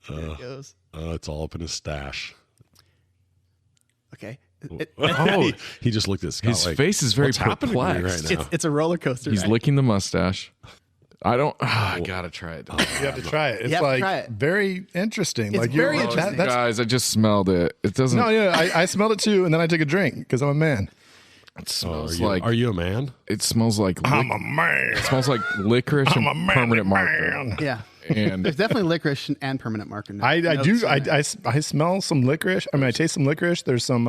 There it goes. It's all up in his stash. Okay. Oh, He just looked at Scott. his like, face is very "What's happening to me perplexed. right now?" It's a roller coaster. He's ride. licking the mustache. I don't. I gotta try it. You have to try it. It's have to like try it. very interesting. It's like very you're- interesting. that's, Guys, I just smelled it. It doesn't. no, yeah, I smelled it too, and then I took a drink because I'm a man. It Oh, smells like. are you a man? It smells like. I'm a man. It smells like licorice I'm a and man. permanent marker. Yeah. And There's definitely licorice and permanent marker. I notes do. in there. I smell some licorice. I mean, I taste some licorice. There's some.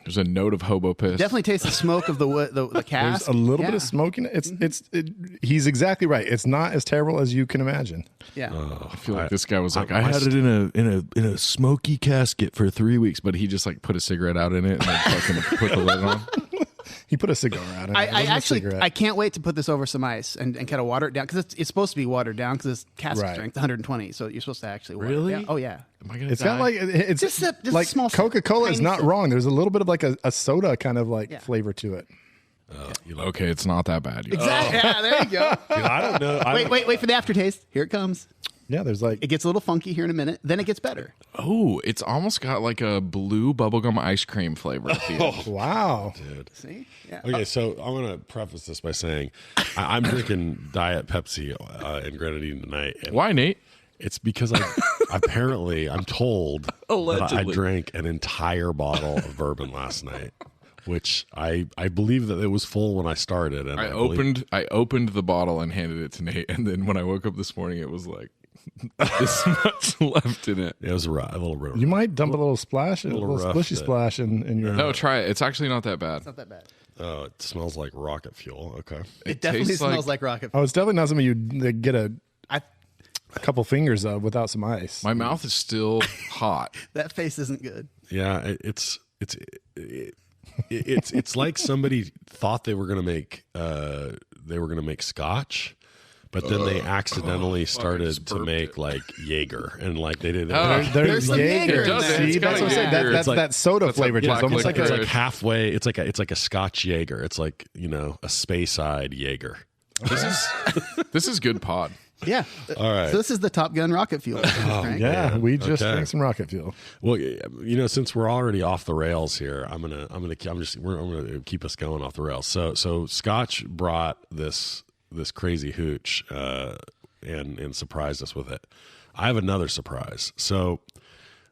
there's a note of hobo piss. Definitely taste the smoke of the wood, the There's cask. a little bit Yeah. of smoke in it. He's exactly right. It's not as terrible as you can imagine. Yeah. I feel like this guy was like, I had it in a smoky casket for 3 weeks, but he just like put a cigarette out in it and then fucking put the lid on. He put a cigar out. I It wasn't a actually cigarette. I can't wait to put this over some ice and kind of water it down because it's supposed to be watered down because it's cask Right. strength 120, so you're supposed to actually water Really? it down. Oh yeah. Am I gonna It's die? got like it's Just a like small sip, Coca-Cola is tiny not sip. wrong. There's a little bit of like a soda kind of like Yeah. flavor to it. Okay, it's not that bad. Exactly. Yeah, there you go. Dude, I don't know. Wait for the aftertaste. Here it comes. Yeah, there's like It gets a little funky here in a minute. Then it gets better. Oh, it's almost got like a blue bubblegum ice cream flavor at the end. wow. Dude. See? Yeah. Okay, so I'm going to preface this by saying I'm drinking Diet Pepsi and grenadine tonight. And Why, Nate? it's because apparently I'm told that I Allegedly. drank an entire bottle of bourbon last night, which I believe that it was full when I started. And I believe- opened the bottle and handed it to Nate, and then when I woke up this morning, it was like this much left in it. It was a little rough. You might dump a little splash, a little rough splishy there. splash in your. No, try it. It's actually not that bad. Not that bad. Oh, it smells like rocket fuel. Okay. It definitely tastes smells like rocket. Oh, it's definitely not something you get a I, couple fingers of without some ice. My mouth is still hot. that face isn't good. Yeah, it's like somebody thought they were gonna make scotch, but then they accidentally started just to burped make it. like Jaeger and like they did. Oh. There's some Jaeger in Jaeger. there. See, It's that's got what I'm saying. Jaeger. That's It's that soda that's flavor. a It's black almost like It's liquor. like halfway. It's like a Scotch Jaeger. It's like a space-eyed Jaeger. This is good pod. Yeah. All right. So this is the Top Gun rocket fuel. right? Yeah, man. we just Okay. drank some rocket fuel. Well, since we're already off the rails here, I'm gonna keep us going off the rails. So Scotch brought this crazy hooch and surprised us with it. I have another surprise. So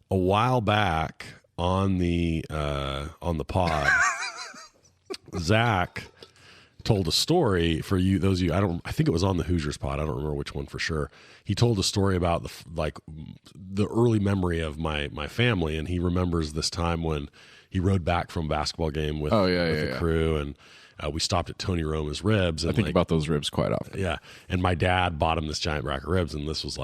a while back on the pod, Zach told a story for you. Those of you, I think it was on the Hoosiers pod. I don't remember which one for sure. He told a story about the early memory of my family, and he remembers this time when he rode back from a basketball game with the crew, and we stopped at Tony Roma's Ribs. And I think about those ribs quite often. yeah, and my dad bought him this giant rack of ribs, and this was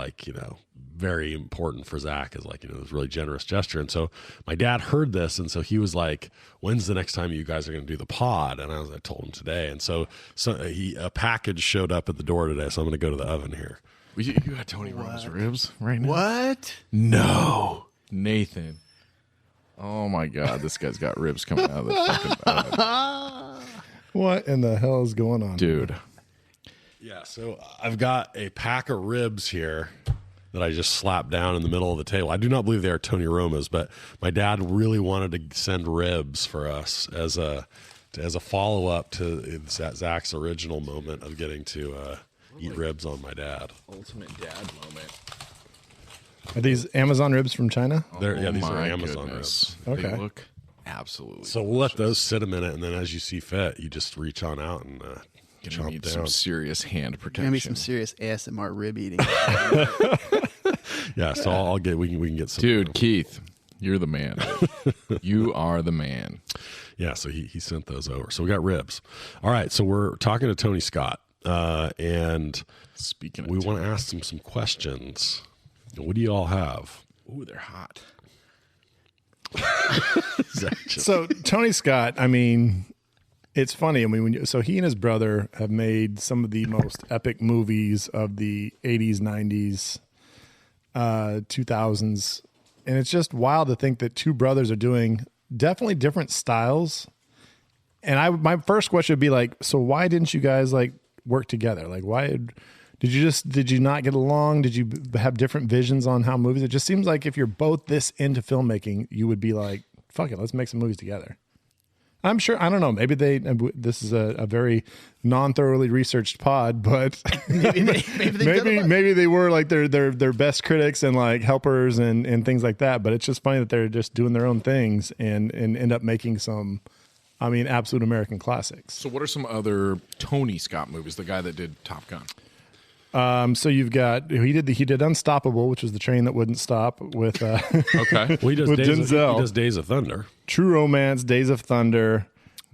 very important for Zach as it was a really generous gesture. And so my dad heard this, and so he was like, "When's the next time you guys are going to do the pod?" And I told him today, and so a package showed up at the door today, so I'm going to go to the oven here. You got Tony Roma's ribs right now? What? No, Nathan. Oh my God, this guy's got ribs coming out of the fucking oven. What in the hell is going on, Dude. Yeah, so I've got a pack of ribs here that I just slapped down in the middle of the table. I do not believe they are Tony Roma's, but my dad really wanted to send ribs for us as a follow up to Zach's original moment of getting to eat ribs on my dad. Ultimate dad moment. Are these Amazon ribs from China? These are my Amazon goodness. ribs. They Okay. look absolutely. So we'll let those sit a minute, and then as you see fit, you just reach on out and Gonna chomp need down. some serious hand protection. Gonna be some serious ASMR rib eating. Yeah, so I'll get we can get some. Dude, Keith, you're the man. You are the man. Yeah, so he sent those over. So we got ribs. All right, so we're talking to Tony Scott, and Speaking of we want to ask him some questions. What do you all have? Ooh, they're hot. So Tony Scott, I mean, it's funny. I mean, so he and his brother have made some of the most epic movies of the 80s, 90s, 2000s. And it's just wild to think that two brothers are doing definitely different styles. And my first question would be like, so why didn't you guys work together? Why did you not get along? Did you have different visions on how movies? It just seems like if you're both this into filmmaking, you would be like, fuck it, let's make some movies together. I'm sure, I don't know, maybe this is a very non-thoroughly researched pod, but maybe they were like their best critics and helpers and things like that. But it's just funny that they're just doing their own things and end up making some, absolute American classics. So what are some other Tony Scott movies? The guy that did Top Gun. So you've got he did Unstoppable, which was the train that wouldn't stop with Okay. Well, he does With He Denzel. does Days of Thunder. True Romance, Days of Thunder.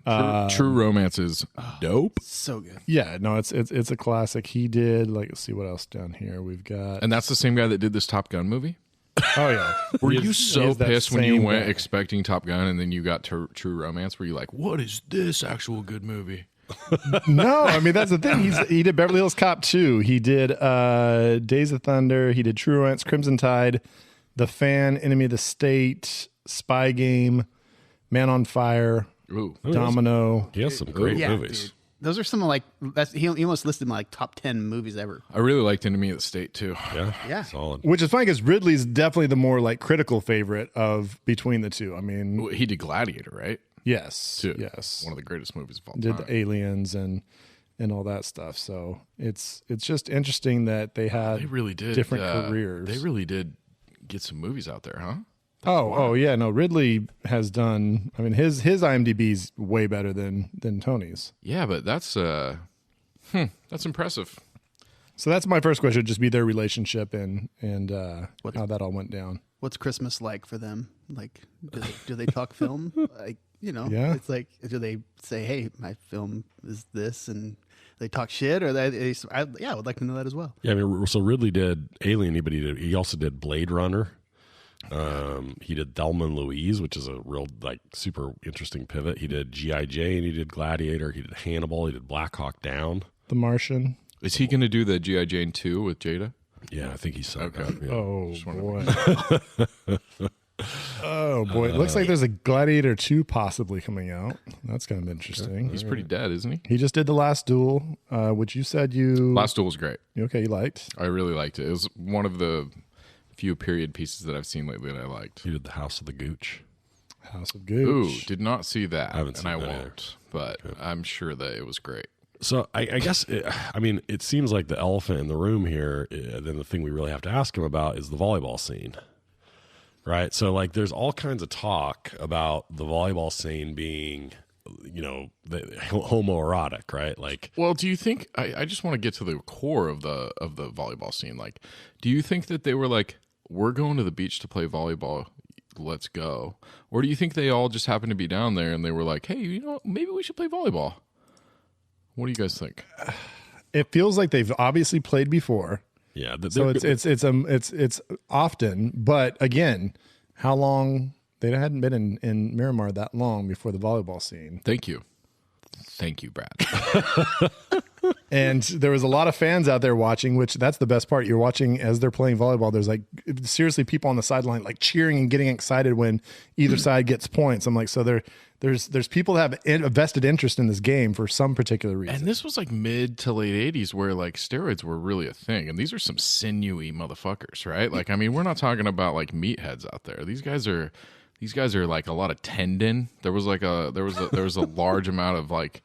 True Romance is dope. So good. Yeah, no, it's a classic. He did let's see what else down here we've got. And that's the same guy that did this Top Gun movie? Oh yeah, Were He you is- he so is that pissed when you same went guy. expecting Top Gun and then you got True Romance? Were you like, what is this actual good movie? No, that's the thing. He did Beverly Hills Cop 2. He did Days of Thunder. He did True Romance, Crimson Tide, The Fan, Enemy of the State, Spy Game, Man on Fire, Ooh. Domino. He has some great Yeah, movies. dude. those are some of like he almost listed my like top 10 movies ever. I really liked Enemy of the State too. Yeah. Solid. Which is funny because Ridley's definitely the more like critical favorite of between the two. I mean, Well, he did Gladiator, right? yes, Too. yes, One of the greatest movies of all did time. the Aliens and all that stuff. So it's just interesting that they had They really did different careers. They really did get some movies out there, huh? Oh yeah, no. Ridley has done. I mean, his IMDb's way better than Tony's. Yeah, but that's impressive. So that's my first question. Would just be their relationship and how that all went down. What's Christmas like for them? Like, do they talk film? Like, Yeah. it's like, do they say, "Hey, my film is this," and they talk shit, or I would like to know that as well. Yeah, I mean, so Ridley did Alien, but he also did Blade Runner. He did Thelma and Louise, which is a real like super interesting pivot. He did G.I. Jane, he did Gladiator, he did Hannibal, he did Black Hawk Down. The Martian. Is he going to do the G.I. Jane 2 with Jada? Yeah, I think he said Okay. that. Yeah. Oh boy. Oh boy. It looks like there's a Gladiator 2 possibly coming out. That's kind of interesting. He's pretty dead, isn't he? He just did The Last Duel, which you said Last Duel was great. you liked. I really liked it. It was one of the few period pieces that I've seen lately that I liked. He did The House of the Gooch. House of Ooh, Gooch. did not see that, I haven't and seen I that either. won't. But I'm sure that it was great. So I guess, it seems like the elephant in the room here, then the thing we really have to ask him about is the volleyball scene. Right? So, like, there's all kinds of talk about the volleyball scene being, homoerotic, right? Like, Well, do you think? I just want to get to the core of the volleyball scene. Like, do you think that they were like, "We're going to the beach to play volleyball. Let's go," or do you think they all just happened to be down there and they were like, "Hey, maybe we should play volleyball"? What do you guys think? It feels like they've obviously played before. yeah. So it's often, but again, how long they hadn't been in Miramar that long before the volleyball scene. Thank you, Brad. And there was a lot of fans out there watching, which that's the best part. You're watching as they're playing volleyball. There's like seriously people on the sideline like cheering and getting excited when either side gets points. I'm like, so there's people that have a vested interest in this game for some particular reason. And this was like mid to late 80s where like steroids were really a thing. And these are some sinewy motherfuckers, right? Like, I mean, we're not talking about like meatheads out there. These guys are like a lot of tendon. There was a large amount of like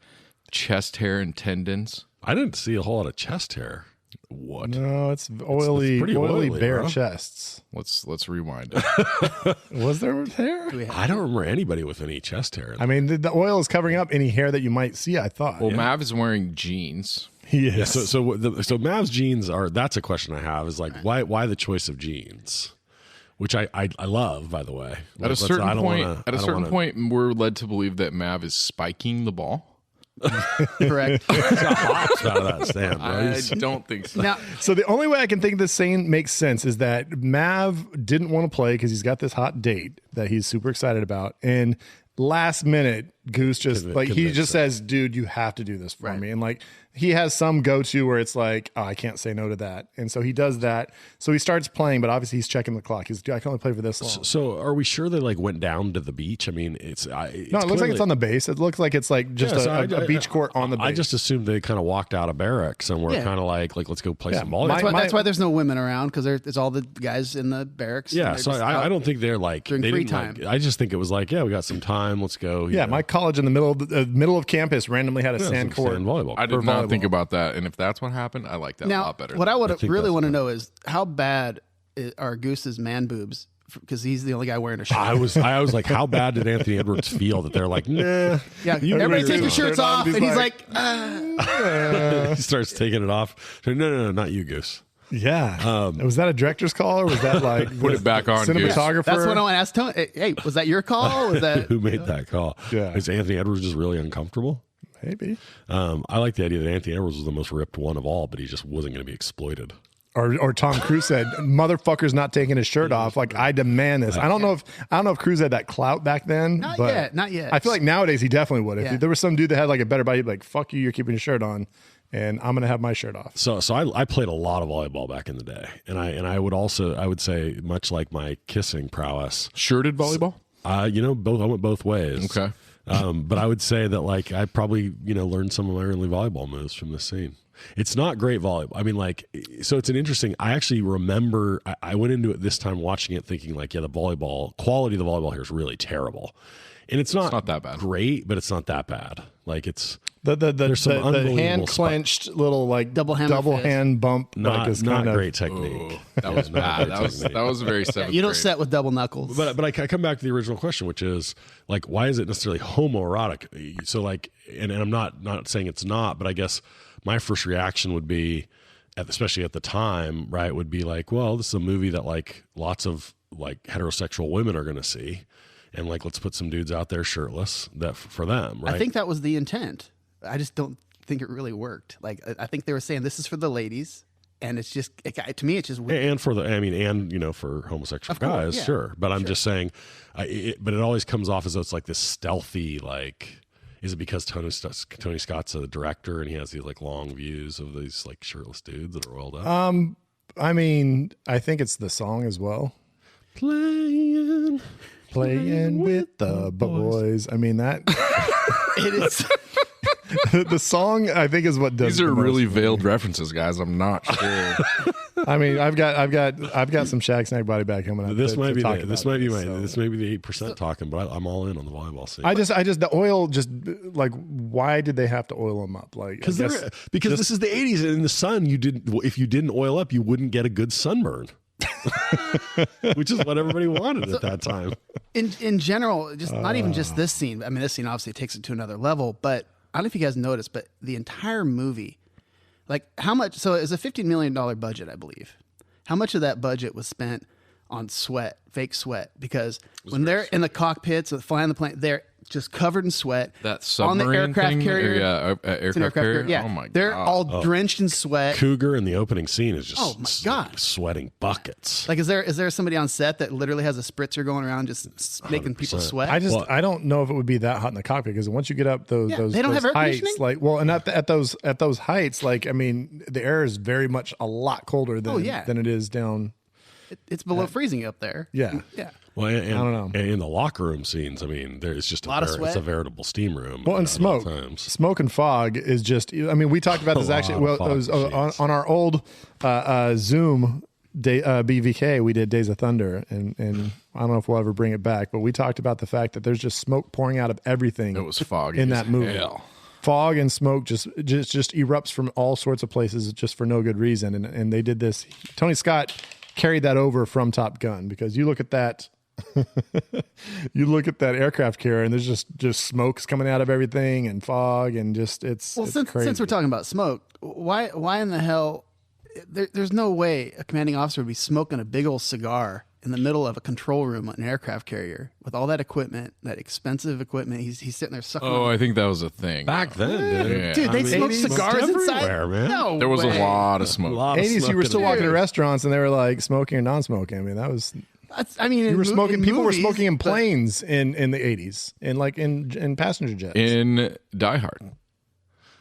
chest hair and tendons. I didn't see a whole lot of chest hair. What? No, it's oily, pretty oily oily, bare bro. chests. Let's rewind it. Was there hair? I don't remember anybody with any chest hair. I mean, the oil is covering up any hair that you might see. I thought. Well, Mav is wearing jeans. Yes. So Mav's jeans are. That's a question I have. Is like why the choice of jeans, which I love, by the way. At a certain point, we're led to believe that Mav is spiking the ball. Correct. hops out of that stand, bro. I He's- don't think so. Now, So the only way I can think this saying makes sense is that Mav didn't want to play because he's got this hot date that he's super excited about, and last minute Goose just like he convinced just him. says, "Dude, you have to do this for me," and like he has some go to where it's like, "Oh, I can't say no to that," and so he does that. So he starts playing, but obviously he's checking the clock. He's, "I can only play for this long." So are we sure they like went down to the beach? I mean, No, it looks like it's on the base. It looks like it's like just a beach court on the base. I just assumed they kind of walked out of barracks and were Yeah. kind of like let's go play Yeah. some ball. that's why there's no women around, because it's all the guys in the barracks. Yeah, and so they're just out I don't think they're like during they free didn't, like- time. I just think it was like, yeah, we got some time. Let's go. you Yeah, know. my college in the middle of campus randomly had a sand some court. sand volleyball. I did for not think volleyball. about that. And if that's what happened, I like that a Now, lot better. what I would think really that's want to good. know is how bad are Goose's man boobs, because he's the only guy wearing a shirt. I was like, how bad did Anthony Edwards feel that they're like, nah? Yeah, you everybody wear take your yours. shirts Turn on, off, he's and he's like, like, He starts taking it off. No, not you, Goose. Yeah. Was that a director's call or was that like Put it back on, Goose. cinematographer? that's what I want to ask Tony. Hey, was that your call? Was that Who made that call? Yeah. Is Anthony Edwards just really uncomfortable? Maybe. I like the idea that Anthony Edwards was the most ripped one of all, but he just wasn't going to be exploited. Or Tom Cruise said, "Motherfucker's not taking his shirt off. Like I demand this." I don't know if Cruise had that clout back then. Not but yet, not yet. I feel like nowadays he definitely would. If Yeah. there was some dude that had like a better body, he'd be like, "Fuck you, you're keeping your shirt on, and I'm gonna have my shirt off." So I played a lot of volleyball back in the day, and I would say much like my kissing prowess. Shirted volleyball? Both I went both ways. Okay. But I would say that like I probably learned some of my early volleyball moves from this scene. It's not great volleyball. I mean, like, so it's an interesting. I actually remember I went into it this time watching it thinking like, yeah, the volleyball quality of the volleyball here is really terrible, and it's not that bad. Great, but it's not that bad. Like it's there's some unbelievable hand clenched little like Double hand bump. not is not kind of great technique. That was bad. That was very seventh You don't grade. set with double knuckles. But I come back to the original question, which is like, why is it necessarily homoerotic? So like, and I'm not saying it's not, but I guess my first reaction would be, especially at the time, right, would be like, well, this is a movie that like lots of like heterosexual women are going to see, and like let's put some dudes out there shirtless for them, right? I think that was the intent. I just don't think it really worked. Like I think they were saying this is for the ladies, and it's just to me it's just weird. And for for homosexual Of course, guys, yeah. sure. But I'm just saying, but it always comes off as though it's like this stealthy, like, is it because Tony Scott's a director and he has these like long views of these like shirtless dudes that are oiled up? I mean, I think it's the song as well. Playing with the boys. I mean that It is. the song I think is what does. These are the most really for me. veiled references, guys. I'm not sure. I mean, I've got some Shag Snag Body Bag coming up. This to might be talk the, about this might be this, my so. this may be the 8% talking, but I'm all in on the volleyball scene. I just the oil just like why did they have to oil them up like because this is the 80s and in the sun if you didn't oil up you wouldn't get a good sunburn. Which is what everybody wanted at that time. In general, just not even just this scene. I mean, this scene obviously takes it to another level. But I don't know if you guys noticed, but the entire movie, like how much? So it was a $15 million budget, I believe. How much of that budget was spent on sweat, fake sweat? Because when they're in the cockpits flying the plane, they're just covered in sweat. That on the submarine aircraft thing? carrier. It's It's an aircraft carrier. Yeah, Oh my god. they're all drenched in sweat. Cougar in the opening scene is just Oh my God. sweating buckets. Like, is there somebody on set that literally has a spritzer going around just making people 100%. sweat? I don't know if it would be that hot in the cockpit because once you get up those they don't have air heights, conditioning? like and at those heights, like I mean, the air is very much a lot colder than it is down. It's below freezing up there. Yeah. Yeah. Well, and, I don't know. And in the locker room scenes, I mean, there's just Lot of sweat. it's a veritable steam room. Well, and at all smoke, times. smoke and fog is just. I mean, we talked about this A actually. lot of Well, it was fog machines. on our old Zoom day, BVK. We did Days of Thunder, and I don't know if we'll ever bring it back, but we talked about the fact that there's just smoke pouring out of everything. It was foggy in as that movie. hell. Fog and smoke just erupts from all sorts of places just for no good reason, and they did this. Tony Scott carried that over from Top Gun because you look at that. You look at that aircraft carrier and there's just smokes coming out of everything and fog and just it's crazy. Since we're talking about smoke, why in the hell there's no way a commanding officer would be smoking a big old cigar in the middle of a control room on an aircraft carrier with all that equipment, that expensive equipment. He's sitting there sucking. Oh, I think that was a thing. Back then, dude. Yeah. Dude, they smoked cigars inside. everywhere, man. No, There was way. a lot of smoke. 80s, you were still walking to Dude. restaurants and they were like smoking or non-smoking. I mean, that was I mean, you were smoking. People were smoking in but- planes in the 80s and like in passenger jets. In Die Hard.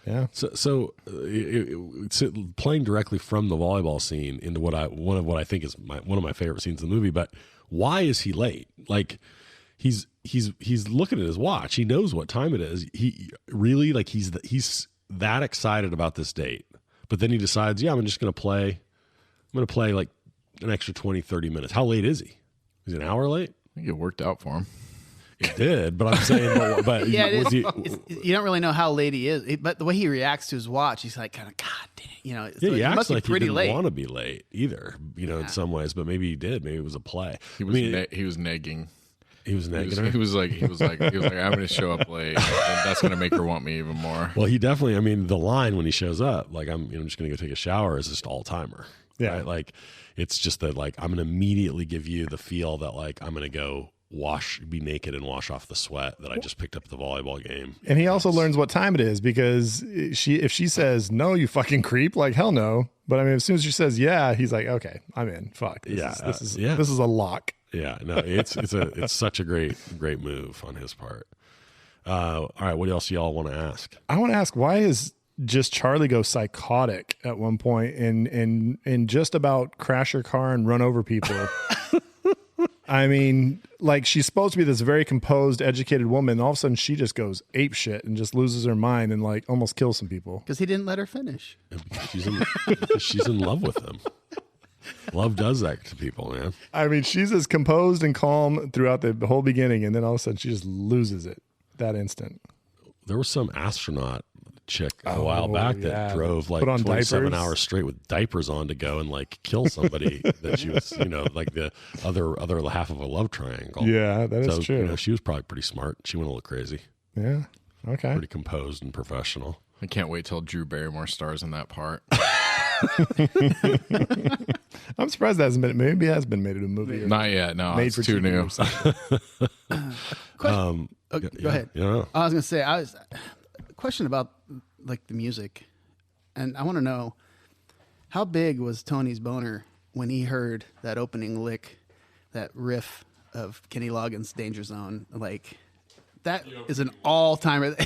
Yeah, So it's playing directly from the volleyball scene into one of what I think is one of my favorite scenes in the movie. But why is he late? Like he's looking at his watch. He knows what time it is. He really like he's that excited about this date. But then he decides, yeah, I'm just going to play. I'm going to play like an extra 20, 30 minutes. How late is he? Is he an hour late? I think it worked out for him. It did, but I'm saying, but Yeah, was he? you don't really know how late he is, but the way he reacts to his watch, he's like, kind of, God damn, Yeah, so he it acts must like be he pretty didn't late. want to be late either, in some ways, but maybe he did. Maybe it was a play. He was he was negging. He was He negative. was like I'm going to show up late. And that's going to make her want me even more. Well, he definitely. I mean, the line when he shows up, like I'm just going to go take a shower, is just all timer. Yeah. right? Like it's just that like I'm going to immediately give you the feel that like I'm going to go be naked and wash off the sweat that I just picked up at the volleyball game. and he also learns what time it is because if she says no, you fucking creep, like hell no. But I mean, as soon as she says yeah, he's like, okay, I'm in. Fuck. This is a lock. Yeah, no, it's such a great move on his part. All right, what else do y'all want to ask? I want to ask, why is just Charlie go psychotic at one point and just about crash her car and run over people? I mean, like she's supposed to be this very composed, educated woman. And all of a sudden she just goes ape shit and just loses her mind and like almost kills some people. Because he didn't let her finish. She's in love with him. Love does that to people, man. I mean, she's as composed and calm throughout the whole beginning. And then all of a sudden she just loses it that instant. There was some astronaut chick a while back that drove like Put on 27 diapers. hours straight with diapers on to go and like kill somebody that she was, like the other half of a love triangle. Yeah, that is true. She was probably pretty smart. She went a little crazy. Yeah. Okay. Pretty composed and professional. I can't wait till Drew Barrymore stars in that part. I'm surprised that hasn't been. Maybe it has been made into a movie. Not yet. No, Made it's for too TV new. or something. Go ahead. Yeah. I was going to say, a question about like the music. And I want to know, how big was Tony's boner when he heard that opening lick, that riff of Kenny Loggins' Danger Zone? Like, that is an all-time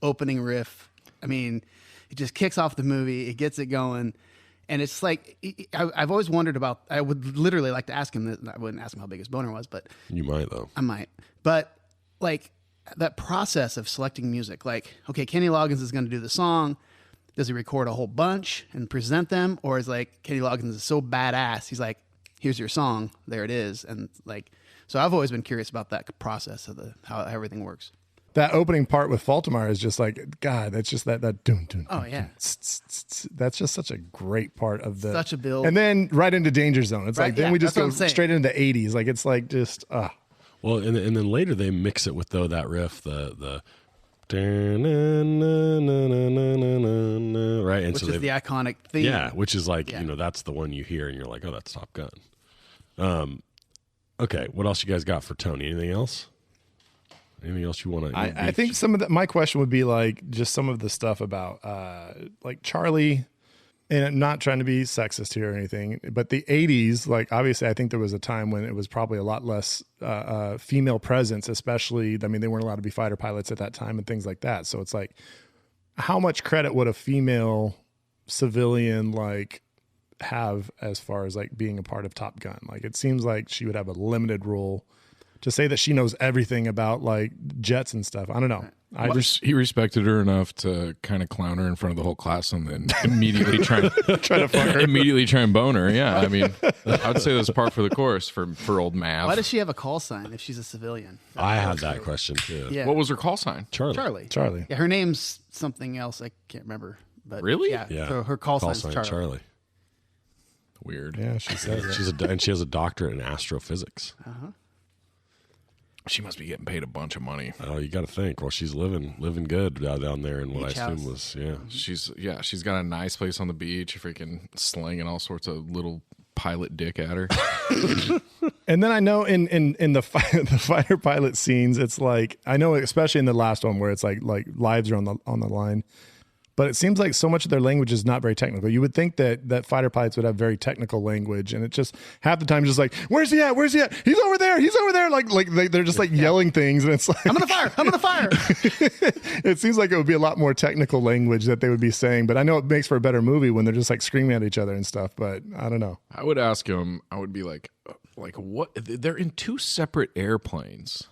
opening riff. I mean, it just kicks off the movie. It gets it going. And it's like, I've always wondered about, I would literally like to ask him this. I wouldn't ask him how big his boner was, but You might, though. I might. But like that process of selecting music, like, okay, Kenny Loggins is going to do the song. Does he record a whole bunch and present them? Or is like Kenny Loggins is so badass, he's like, here's your song, there it is. And like, so I've always been curious about that process of how everything works. That opening part with Faltimar is just like, God, that's just that dun, dun, Oh, dun, yeah. that's just such a great part of the Such a build. And then right into Danger Zone. It's Right, like then yeah, we just that's what go I'm saying. straight into the 80s. Like it's like just Well, and then later they mix it with that riff, the right, and Which so is the iconic theme. yeah, which is like Yeah. that's the one you hear and you're like, oh, that's Top Gun. Okay, what else you guys got for Tony? Anything else? Anything else you want to? I think some of my question would be like just some of the stuff about like Charlie, and I'm not trying to be sexist here or anything, but the 80s, like obviously I think there was a time when it was probably a lot less female presence, especially, I mean, they weren't allowed to be fighter pilots at that time and things like that. So it's like, how much credit would a female civilian like have as far as like being a part of Top Gun? Like it seems like she would have a limited role. To say that she knows everything about like jets and stuff, I don't know. He respected her enough to kind of clown her in front of the whole class and then immediately try to fuck her. Immediately try and bone her. Yeah, I mean, I would say that's par for the course for old Mav. Why does she have a call sign if she's a civilian? I had that question too. Yeah. What was her call sign? Charlie. Charlie. Yeah, her name's something else. I can't remember. But Really? Yeah. Yeah. So her call sign's sign Charlie. Weird. Yeah, she says that. And she has a doctorate in astrophysics. She must be getting paid a bunch of money. Oh, you got to think. Well, she's living good down there in what Beach I assume house. was She's got a nice place on the beach, freaking slinging all sorts of little pilot dick at her. And then I know in the fighter pilot scenes, it's like I know especially in the last one where it's like lives are on the line. But it seems like so much of their language is not very technical. You would think that fighter pilots would have very technical language, and it just half the time just like, where's he at? Where's he at? He's over there. He's over there. Like they're just like yelling things, and it's like I'm gonna fire. I'm gonna fire. it seems like it would be a lot more technical language that they would be saying. But I know it makes for a better movie when they're just like screaming at each other and stuff. But I don't know. I would ask him, I would be like what? They're in two separate airplanes.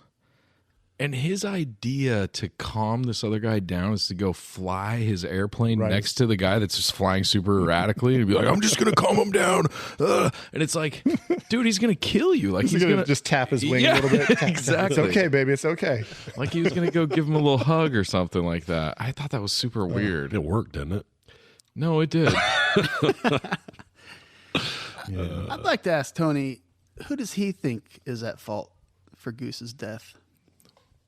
And his idea to calm this other guy down is to go fly his airplane next to the guy that's just flying super erratically and be like, I'm just going to calm him down. And it's like, dude, he's going to kill you. Like He's gonna just tap his wing a little bit. Exactly. It's okay, baby. It's okay. Like he was going to go give him a little hug or something like that. I thought that was super weird. It worked, didn't it? No, it did. I'd like to ask Tony, who does he think is at fault for Goose's death?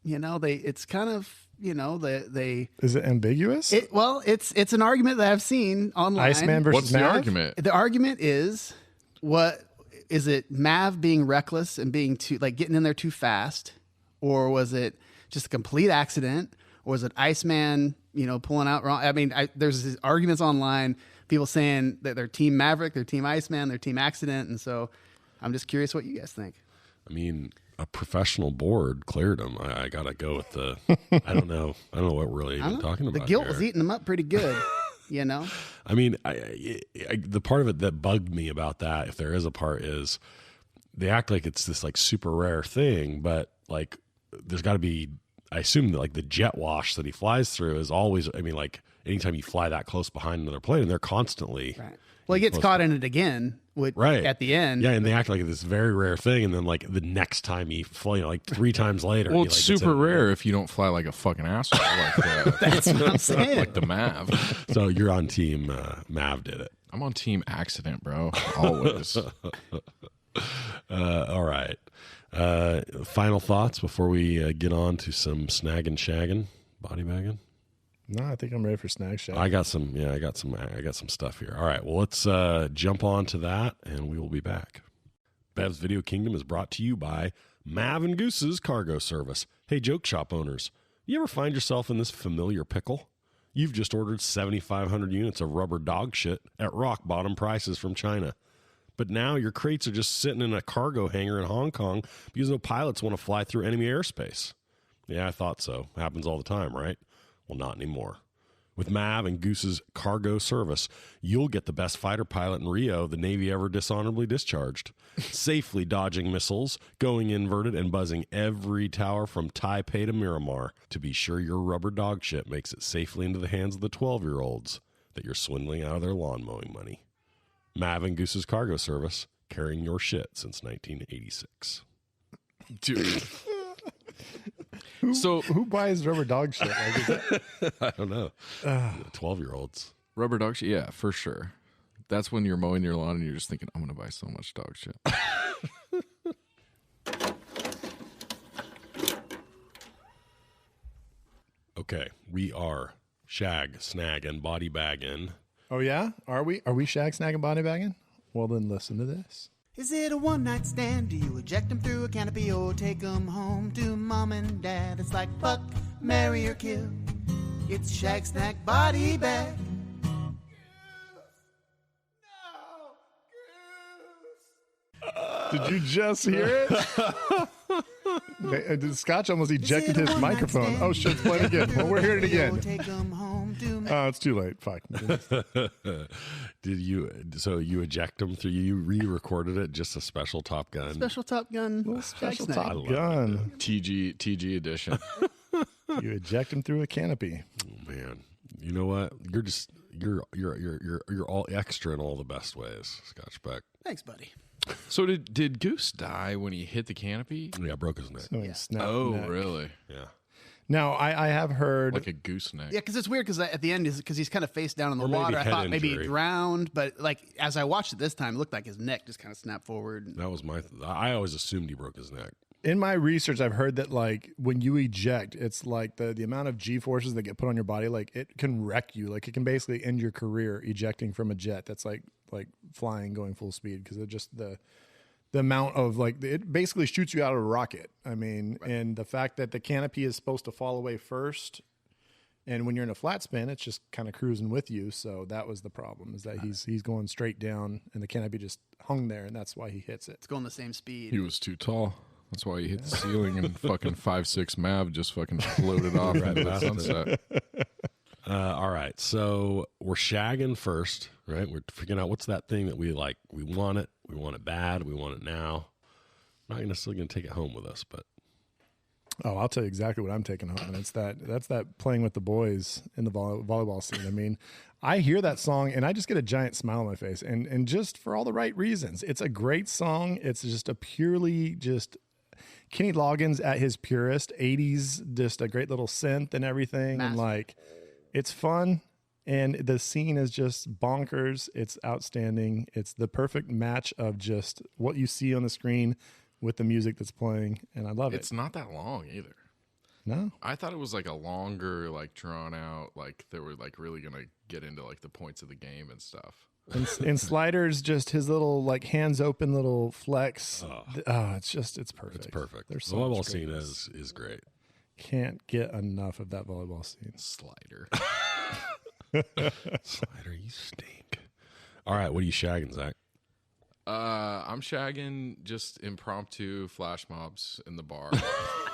You know, it's kind of, you know, they Is it ambiguous? it's an argument that I've seen online. Iceman versus What's the Mav? argument? The argument is, what is it? Mav being reckless and being too getting in there too fast, or was it just a complete accident, or was it Iceman, you know, pulling out wrong? I mean, there's these arguments online, people saying that they're Team Maverick, they're Team Iceman, they're Team Accident, and so I'm just curious what you guys think. I mean, a professional board cleared him. I gotta go with the. I don't know what we're really even talking about. The guilt here. was eating them up pretty good, you know. I mean, the part of it that bugged me about that, if there is a part, is they act like it's this like super rare thing, but like there's got to be. I assume that like the jet wash that he flies through is always. I mean, like anytime you fly that close behind another plane, and they're constantly. Right. Well, he gets caught in it again at the end. Yeah, and they act like this very rare thing, and then like the next time he flies, like 3 times later. Well, he, it's like, super rare if you don't fly like a fucking asshole, like That's what I'm saying. like the Mav. So you're on team Mav did it. I'm on team accident, bro. Always. All right. Final thoughts before we get on to some snagging, shagging, body bagging. No, I think I'm ready for snag shag. I got some. Yeah, I got some stuff here. All right. Well, let's jump on to that, and we will be back. Bev's Video Kingdom is brought to you by Mav and Goose's Cargo Service. Hey, joke shop owners, you ever find yourself in this familiar pickle? You've just ordered 7,500 units of rubber dog shit at rock bottom prices from China. But now your crates are just sitting in a cargo hangar in Hong Kong because no pilots want to fly through enemy airspace. Yeah, I thought so. Happens all the time, right? Well, not anymore. With Mav and Goose's Cargo Service, you'll get the best fighter pilot in Rio the Navy ever dishonorably discharged, safely dodging missiles, going inverted, and buzzing every tower from Taipei to Miramar to be sure your rubber dog shit makes it safely into the hands of the 12-year-olds that you're swindling out of their lawn mowing money. Mav and Goose's Cargo Service, carrying your shit since 1986. Dude. Who buys rubber dog shit? Like, is that, I don't know. 12-year-olds. Rubber dog shit? Yeah, for sure. That's when you're mowing your lawn and you're just thinking, I'm going to buy so much dog shit. Okay, we are shag, snag, and body bagging. oh yeah, are we? Are we shag, snag, and body bagging? Well, then listen to this. Is it a one-night stand? Do you eject them through a canopy or take them home to mom and dad? It's like fuck, marry, or kill. It's shag, snack, body bag. Did you just hear it? Scotch almost ejected his microphone. Oh shit, it's playing again. Well, we're hearing it again. Oh, it's too late. Fuck. Did you? So you eject them through? You re-recorded it? Just a special Top Gun. Special Top Gun. Special Snack. Top Gun. TG edition. You eject him through a canopy. Oh, man, you know what? You're all extra in all the best ways, Scotch Beck. Thanks, buddy. So did Goose die when he hit the canopy? Yeah, broke his neck. So he snapped Oh, the neck. really? Yeah. Now I have heard. Like a gooseneck. Yeah, because it's weird because at the end, because he's kind of face down in the Or maybe water, I head thought maybe he injury. drowned, but like as I watched it this time, it looked like his neck just kind of snapped forward. That was I always assumed he broke his neck. In my research, I've heard that like when you eject, it's like the amount of G forces that get put on your body, like it can wreck you. Like it can basically end your career ejecting from a jet that's like flying going full speed because it just the amount of like it basically shoots you out of a rocket. I mean, and the fact that the canopy is supposed to fall away first, and when you're in a flat spin, it's just kind of cruising with you. So that was the problem, is that he's going straight down, and the canopy just hung there, and that's why he hits it. It's going the same speed. He was too tall. That's why he hit the ceiling and fucking 5'6" Mav just fucking floated off into the sunset. All right, so we're shagging first, right? We're figuring out what's that thing that we like. We want it bad. We want it now. I'm not necessarily going to take it home with us, but Oh, I'll tell you exactly what I'm taking home, and that's that playing with the boys in the volleyball scene. I mean, I hear that song and I just get a giant smile on my face, and just for all the right reasons. It's a great song. It's just a purely just Kenny Loggins at his purest, 80s, just a great little synth and everything, and like it's fun. And the scene is just bonkers. It's outstanding. It's the perfect match of just what you see on the screen with the music that's playing, and I love it. It's not that long either. No, I thought it was like a longer, like drawn out, like they were like really gonna get into like the points of the game and stuff. and Sliders, just his little like hands open little flex. It's perfect. it's perfect. There's The so much volleyball scene greatness. is great. Can't get enough of that volleyball scene. Slider. Slider, you stink. All right, what are you shagging, Zach? I'm shagging just impromptu flash mobs in the bar.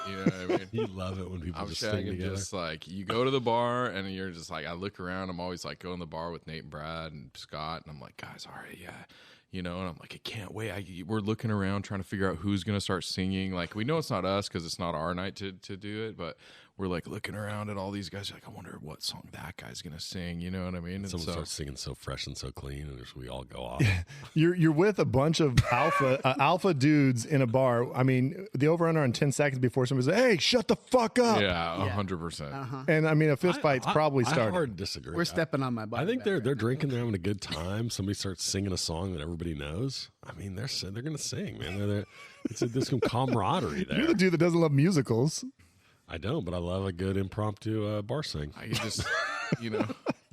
You know what I mean? You love it when people I'm just sing shagging together. just like you go to the bar and you're just like, I look around. I'm always like going to the bar with Nate and Brad and Scott, and I'm like, guys, all right, yeah, you know, and I'm like, I can't wait. We're looking around trying to figure out who's going to start singing. Like, we know it's not us because it's not our night to do it, but we're like looking around at all these guys. Like, I wonder what song that guy's going to sing. You know what I mean? And Someone so, starts singing So Fresh and So Clean, and we all go off. You're with a bunch of alpha dudes in a bar. I mean, the over under on 10 seconds before somebody says, "Hey, shut the fuck up." yeah, 100%. And I mean, a fist fight's probably I started. hard disagree. We're stepping on my body. I think back they're drinking, they're having a good time. Somebody starts singing a song that everybody knows. I mean, they're going to sing, man. There's some camaraderie there. You're the dude that doesn't love musicals. I don't, but I love a good impromptu bar sing. I just, you know,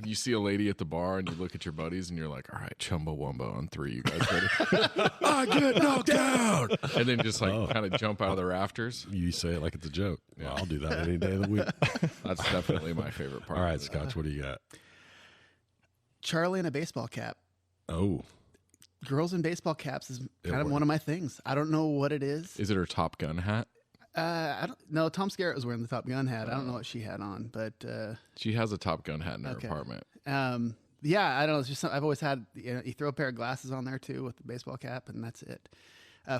you see a lady at the bar and you look at your buddies and you're like, all right, Chumbawamba on 3. You guys ready? I get knocked out. And then just like kind of jump out of the rafters. You say it like it's a joke. Well, I'll do that any day of the week. That's definitely my favorite part. All right, Scotch, what do you got? Charlie in a baseball cap. Oh, Girls in baseball caps is kind of one of my things. I don't know what it is. Is it her Top Gun hat? I don't know. Tom Skerritt was wearing the Top Gun hat. I don't know what she had on, but She has a Top Gun hat in her apartment. yeah, I don't know. It's just I've always had. You throw a pair of glasses on there too with the baseball cap, and that's it.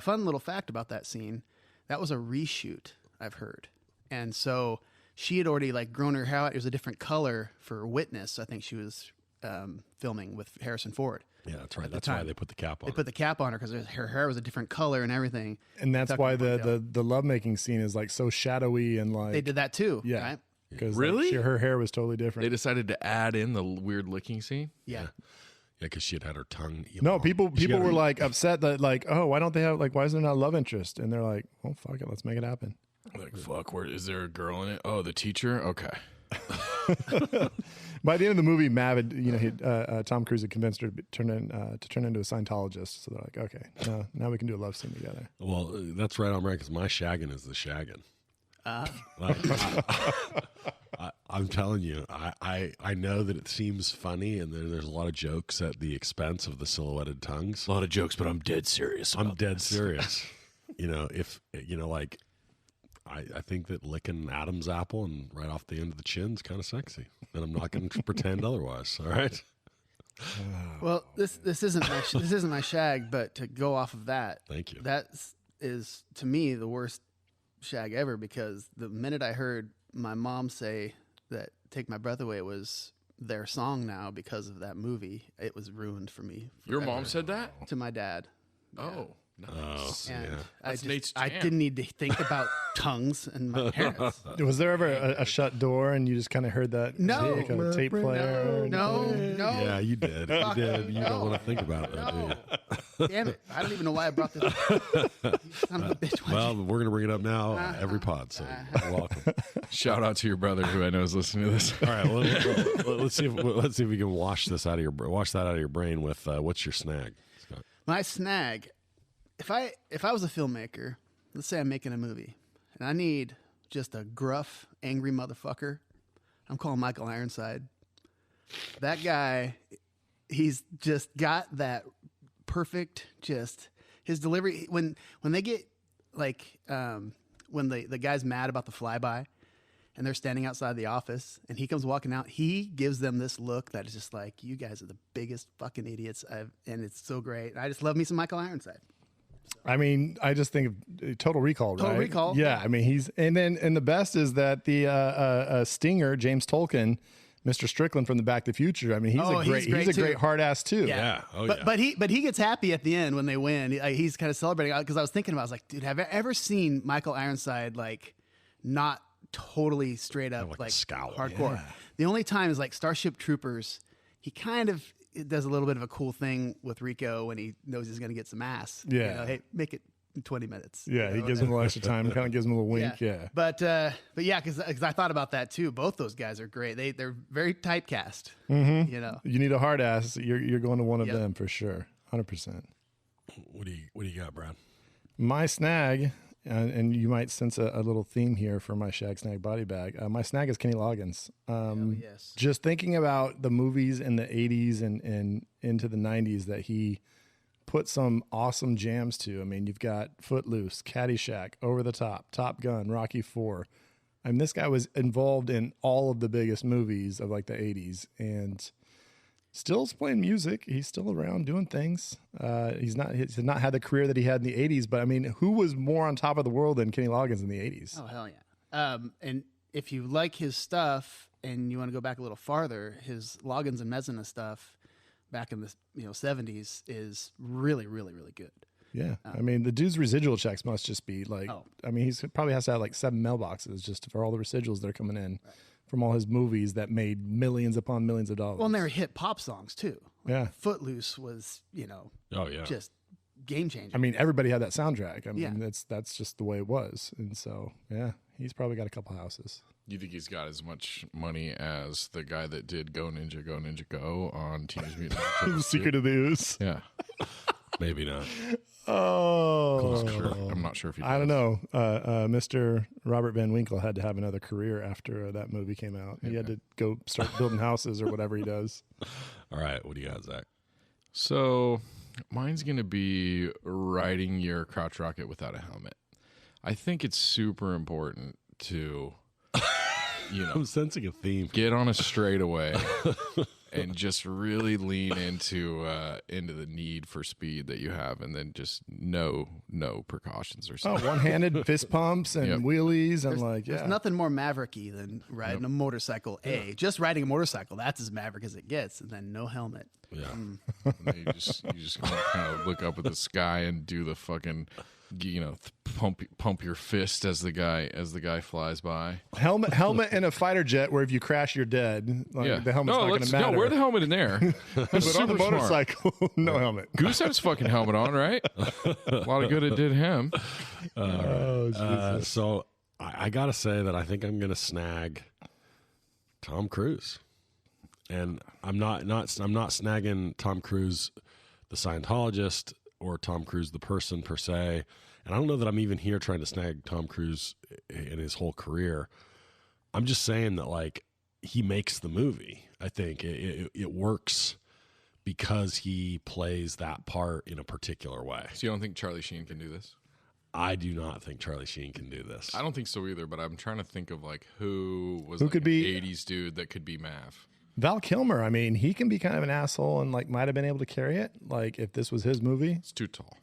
Fun little fact about that scene: that was a reshoot. I've heard, and so she had already like grown her hair out. It was a different color for Witness. I think she was filming with Harrison Ford. yeah, that's right. That's why they put the cap on. They put the cap on her because her hair was a different color and everything. And that's Tucked why her down. the lovemaking scene is like so shadowy and like They did that too. yeah, Right? because Really? her hair was totally different. They decided to add in the weird licking scene. Yeah. Yeah, because she had her tongue. No, people were like upset that like, oh, why don't they have like, why is there not a love interest? And they're like, well, fuck it, let's make it happen. Like, fuck, where is there a girl in it? Oh, the teacher? Okay. By the end of the movie, Mav had, Tom Cruise had convinced her to turn into a Scientologist. So they're like, okay, now we can do a love scene together. Well, that's right on right because my shagging is the shagging. I'm telling you, I know that it seems funny and there's a lot of jokes at the expense of the silhouetted tongues. A lot of jokes, but I'm dead serious. I'm dead serious. Like I think that licking Adam's apple and right off the end of the chin is kind of sexy, and I'm not going to pretend otherwise. All right. Well, this isn't my shag, but to go off of that, Thank you. That is to me the worst shag ever because the minute I heard my mom say that "Take My Breath Away" was their song now because of that movie, it was ruined for me. Your mom said that? To my dad. Oh, nice. And Yeah. That's Nate's I jam. didn't need to think about tongues and my parents. Was there ever a shut door and you just kind of heard that No. like a tape player? No. Yeah, you did. You did. You don't want to think about it, though, do you? Damn it. I don't even know why I brought this up. You son of a bitch. Why'd Well, we're going to bring it up now every pod, so you're welcome. Shout out to your brother who I know is listening to this. All right, well, let's see if we can wash that out of your brain with what's your snag, Scott? My snag, if I was a filmmaker, let's say I'm making a movie, and I need just a gruff, angry motherfucker, I'm calling Michael Ironside. That guy, he's just got that perfect, just his delivery. When they get like when the guy's mad about the flyby, and they're standing outside the office, and he comes walking out, he gives them this look that is just like, you guys are the biggest fucking idiots, and it's so great. I just love me some Michael Ironside. I mean, I just think of Total Recall, right? Total Recall. Yeah, I mean, and the best is that the Stinger, James Tolkien, Mr. Strickland from the Back to the Future. I mean, he's a too. great hard ass too. Yeah. Oh, but, yeah. but he gets happy at the end when they win. He's kind of celebrating because I was thinking about, I was like, dude, have I ever seen Michael Ironside like not totally straight up like a scowl. hardcore? Yeah. The only time is like Starship Troopers. He kind of does a little bit of a cool thing with Rico when he knows he's going to get some ass. Yeah. You know, hey, make it 20 minutes. Yeah, he gives him a little extra time, kind of gives him a little wink. Yeah. But yeah, because I thought about that too. Both those guys are great. They're very typecast. Mm-hmm. You know. You need a hard ass. You're going to one of Yep. them for sure, 100%. What do you got, Brad? My snag, and you might sense a little theme here for my shag snag body bag. My snag is Kenny Loggins. Yes. Just thinking about the movies in the 80s and into the 90s that he put some awesome jams to. I mean, you've got Footloose, Caddyshack, Over the Top, Top Gun, Rocky IV. I mean, this guy was involved in all of the biggest movies of like the 80s. And Still's playing music. He's still around doing things. He's not had the career that he had in the 80s, but I mean, who was more on top of the world than Kenny Loggins in the 80s? Oh, hell yeah. And if you like his stuff and you want to go back a little farther, his Loggins and Mezzina stuff back in the 70s is really, really, really good. Yeah. I mean, the dude's residual checks must just be like, I mean, he's probably has to have like 7 mailboxes just for all the residuals that are coming in from all his movies that made millions upon millions of dollars. Well, and they were hit pop songs too. Like Yeah. Footloose was, just game changing. I mean, everybody had that soundtrack. I mean, Yeah. that's just the way it was. And so, yeah, he's probably got a couple houses. You think he's got as much money as the guy that did Go Ninja Go on Teenage Mutant Ninja The Turtles Secret 2? of the Ooze. Yeah. Maybe not. Oh, I'm not sure if he I don't does. know. Mr. Robert Van Winkle had to have another career after that movie came out. He had to go start building houses or whatever he does. All right. What do you got, Zach? So mine's going to be riding your crotch rocket without a helmet. I think it's super important to, I'm sensing a theme. get on a straightaway and just really lean into the need for speed that you have, and then just no precautions or Oh, something. one-handed fist pumps and Yep. wheelies and There's nothing more mavericky than riding a motorcycle. Just riding a motorcycle, that's as maverick as it gets, and then no helmet. Yeah. You just kind of look up at the sky and do the fucking, pump your fist as the guy flies by. helmet in a fighter jet where if you crash, you're dead. Like, the helmet's not going to matter. No, wear the helmet in there. That's but on super the smart. motorcycle, no helmet. Goose had his fucking helmet on, right? A lot of good it did him. So I got to say that I think I'm going to snag Tom Cruise. And I'm not snagging Tom Cruise, the Scientologist, or Tom Cruise, the person per se. And I don't know that I'm even here trying to snag Tom Cruise in his whole career. I'm just saying that, like, he makes the movie. I think it works because he plays that part in a particular way. So you don't think Charlie Sheen can do this? I do not think Charlie Sheen can do this. I don't think so either, but I'm trying to think of like who could be- an 80s dude that could be Mav. Val Kilmer, I mean, he can be kind of an asshole and like might have been able to carry it. Like if this was his movie. It's too tall.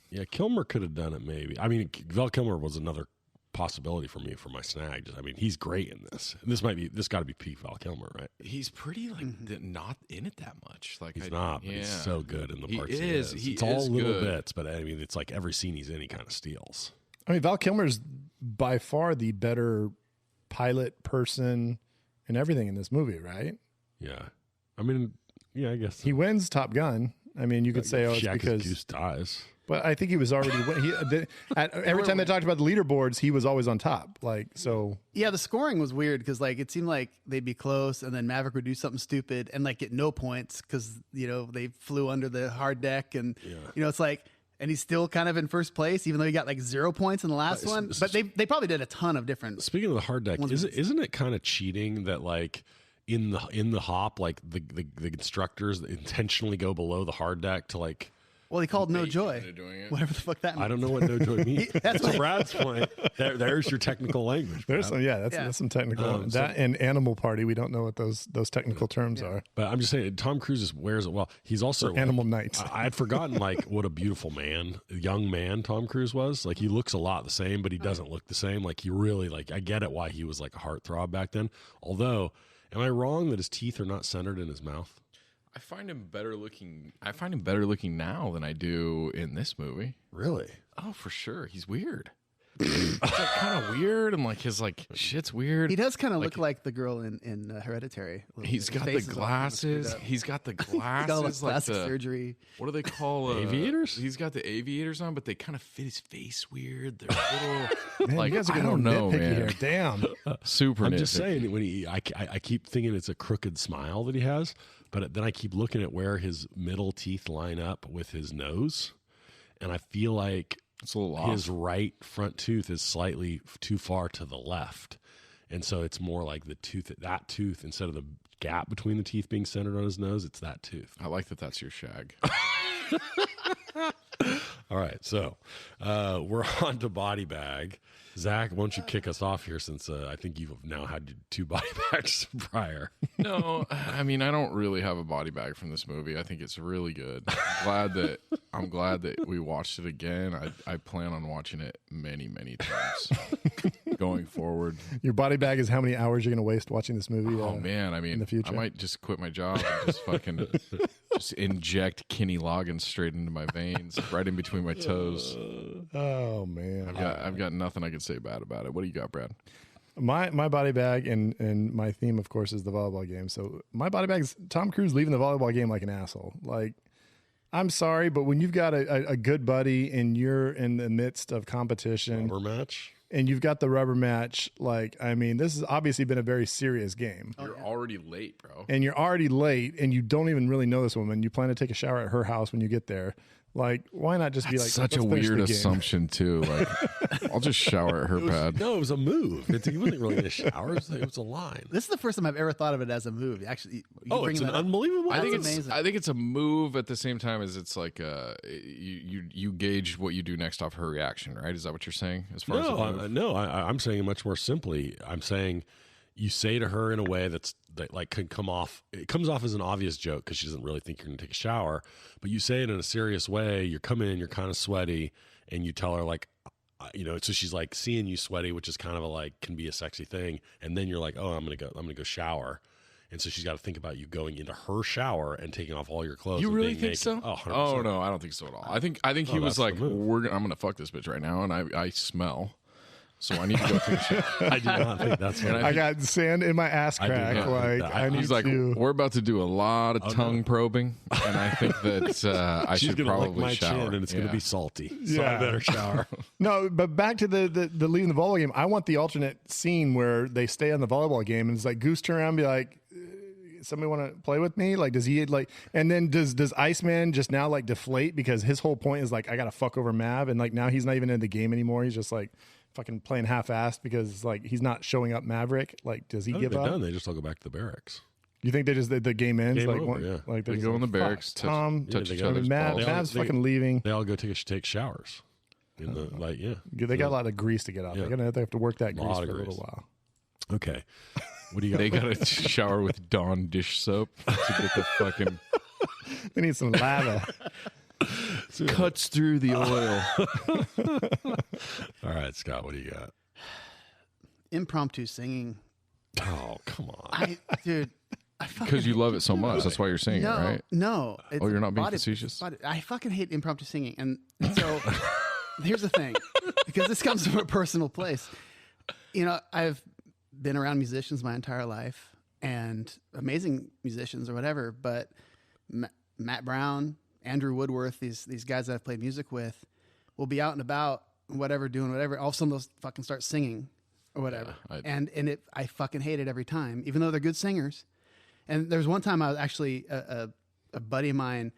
Yeah, Kilmer could have done it maybe. I mean, Val Kilmer was another possibility for me for my snag. I mean, he's great in this. And this got to be peak Val Kilmer, right? He's pretty not in it that much. Like He's not, but he's so good in the parts He is. He it's all is little good. bits, but I mean, it's like every scene he's in, he kind of steals. I mean, Val Kilmer's by far the better pilot person and everything in this movie, right? Yeah. I mean, yeah, I guess He wins Top Gun. I mean, you could say, it's yeah, because Goose dies. But I think he was already. Every time they talked about the leaderboards, he was always on top. Like so. Yeah, the scoring was weird because like it seemed like they'd be close, and then Maverick would do something stupid and like get no points because they flew under the hard deck, and it's like, and he's still kind of in first place even though he got like 0 points in the last one. But they probably did a ton of different. Speaking of the hard deck, isn't it kind of cheating that like in the hop, like the instructors intentionally go below the hard deck to like. Well, he called No Bait Joy. into doing it. Whatever the fuck that means. I don't know what No Joy means. That's That's Brad's point. There's your technical language. There's Brad. some, that's some technical. That and Animal Party, we don't know what those technical terms are. But I'm just saying, Tom Cruise wears it well. He's also Animal Night. I had forgotten like what a beautiful young man Tom Cruise was. Like he looks a lot the same, but he doesn't look the same. Like he really I get it why he was like a heartthrob back then. Although, am I wrong that his teeth are not centered in his mouth? I find him better looking now than I do in this movie. Really? Oh, for sure. He's weird. It's like kind of weird, and like his like shit's weird. He does kind of look like the girl in Hereditary. a little He's bit. got His the face is all kinda screwed glasses. up. He's got the He's got all the glasses. Like plastic the surgery. what do they call Aviators? He's got the aviators on, but they kind of fit his face weird. They're little. Man, like you guys are I getting don't know, nitpicky man. here. Damn. Super. I'm just nitpicky. saying when I keep thinking it's a crooked smile that he has, but then I keep looking at where his middle teeth line up with his nose, and I feel like It's a little off. his right front tooth is slightly too far to the left, and so it's more like that tooth instead of the gap between the teeth being centered on his nose, it's that tooth. I like that. That's your shag. All right, so we're on to body bag. Zach, why don't you kick us off here since I think you've now had 2 body bags prior. No, I mean, I don't really have a body bag from this movie. I think it's really good. I'm glad that we watched it again. I plan on watching it many, many times going forward. Your body bag is how many hours you're going to waste watching this movie? Oh man, I mean, in the future? I might just quit my job and just fucking just inject Kenny Loggins straight into my veins, right in between my toes. Oh man, I've got nothing I can say bad about it. What do you got, Brad? My body bag and my theme, of course, is the volleyball game. So my body bag is Tom Cruise leaving the volleyball game like an asshole. Like, I'm sorry, but when you've got a good buddy and you're in the midst of competition, Rubber match. and you've got the rubber match, like, I mean, this has obviously been a very serious game. You're already late, bro. And you're already late, and you don't even really know this woman. You plan to take a shower at her house when you get there. Like, why not just be like, Such a let's finish weird the game. assumption, too. Like, I'll just shower at her pad. No, it was a move. He wasn't really in a shower. It was a line. This is the first time I've ever thought of it as a move. Actually, you It's an that up. unbelievable. I think That's it's amazing. I think it's a move at the same time as it's like you gauge what you do next off her reaction, right? Is that what you're saying? As far as a move? I'm saying it much more simply. I'm saying you say to her in a way that like can come off. It comes off as an obvious joke because she doesn't really think you're going to take a shower. But you say it in a serious way. You're coming in, you're kind of sweaty, and you tell her like, so she's like seeing you sweaty, which is kind of a like can be a sexy thing. And then you're like, oh, I'm gonna go shower. And so she's got to think about you going into her shower and taking off all your clothes. You and really being think naked. so? Oh, 100%. Oh no, I don't think so at all. I think he was that's like, the move. I'm gonna fuck this bitch right now, and I smell, so I need to go take a shower. I do not think that's what I got sand in my ass I do crack. not Like, think that. I need He's like, to. we're about to do a lot of tongue probing, and I think that I She's should gonna lick probably my shower, chin and it's gonna Yeah. be salty. So Yeah. I better shower. No, but back to the leaving the volleyball game. I want the alternate scene where they stay on the volleyball game and it's like Goose turn around and be like, somebody want to play with me? Like, does he like, and then does Iceman just now like deflate because his whole point is like, I got to fuck over Mav. And like now he's not even in the game anymore. He's just like fucking playing half-assed because like he's not showing up Maverick. Like, does he give They're up? done. They just all go back to the barracks. You think they just, the game ends? Game like, over, yeah. like They they're go in just the like, barracks, fuck, touch, Tom. touch they each go- other's Mav, balls. Mav's fucking leaving. They all go take showers. In the They got a lot of grease to get off. Yeah. They have to work that grease Lot for of a little grease. while. Okay. What do you got? They got to shower with Dawn dish soap to get the fucking They need some lava. cuts through the oil. All right, Scott. What do you got? Impromptu singing. Oh, come on. Dude, I fucking Because you love it so much. That's why you're saying no, it, right? no. It's Oh, you're not being facetious? I fucking hate impromptu singing, and so here's the thing, because this comes from a personal place. You know, I've been around musicians my entire life, and amazing musicians or whatever. But Matt Brown, Andrew Woodworth, these guys that I've played music with, will be out and about, whatever, doing whatever. All of a sudden, they'll fucking start singing or whatever, Yeah, I fucking hate it every time, even though they're good singers. And there's one time I was actually a buddy of mine.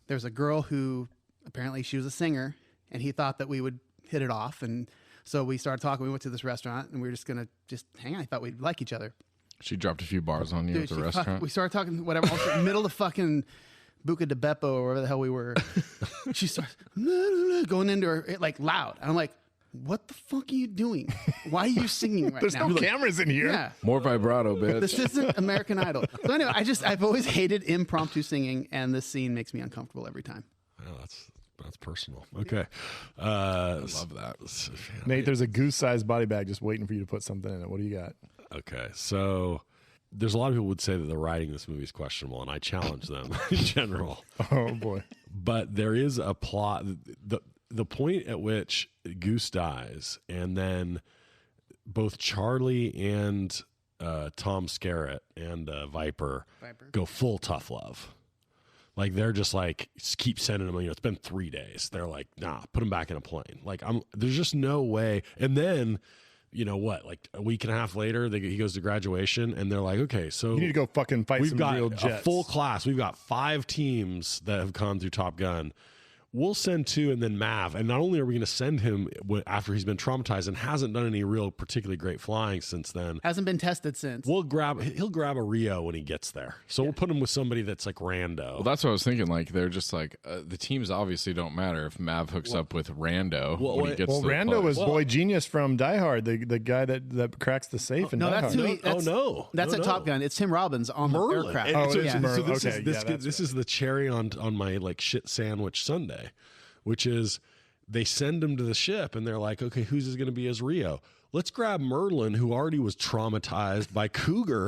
There was a girl who apparently she was a singer, and he thought that we would hit it off. And so we started talking. We went to this restaurant, and we were just gonna hang out. I thought we'd like each other. She dropped a few bars on you Dude, at the she restaurant. we started talking whatever. Also, middle of fucking Buca de Beppo or wherever the hell we were. She starts going into her like loud. And I'm like, what the fuck are you doing? Why are you singing right There's now? no cameras in here. Yeah. More vibrato, bitch. This isn't American Idol. So anyway, I've always hated impromptu singing, and this scene makes me uncomfortable every time. Oh, that's personal. Okay. I love that. Nate, there's a goose-sized body bag just waiting for you to put something in it. What do you got? Okay. So there's a lot of people would say that the writing of this movie is questionable, and I challenge them in general. Oh boy. But there is a plot. The point at which Goose dies, and then both Charlie and Tom Skerritt and Viper go full tough love. Like they're just like keep sending them. It's been 3 days. They're like, nah, put him back in a plane. Like there's just no way. And then like a week and a half later, he goes to graduation, and they're like, okay, so You need to go fucking fight we've some got real a jets. full class. We've got 5 teams that have gone through Top Gun. we'll send 2 and then Mav. And not only are we going to send him after he's been traumatized and hasn't done any real particularly great flying since then. Hasn't been tested since. He'll grab a Rio when he gets there. So we'll put him with somebody that's like rando. Well, that's what I was thinking. Like they're just like the teams obviously don't matter if Mav hooks up with Rando when he gets. Well, to the Rando place. was Boy Genius from Die Hard, the guy that cracks the safe in no, Die that's Hard. who. That's No, at Top Gun. It's Tim Robbins on the aircraft. And so, it's so Merle. this Okay, is yeah, that's this is the cherry on my like shit sandwich Sunday, which is they send him to the ship and they're like, okay, who's going to be his Rio? Let's grab Merlin, who already was traumatized by Cougar,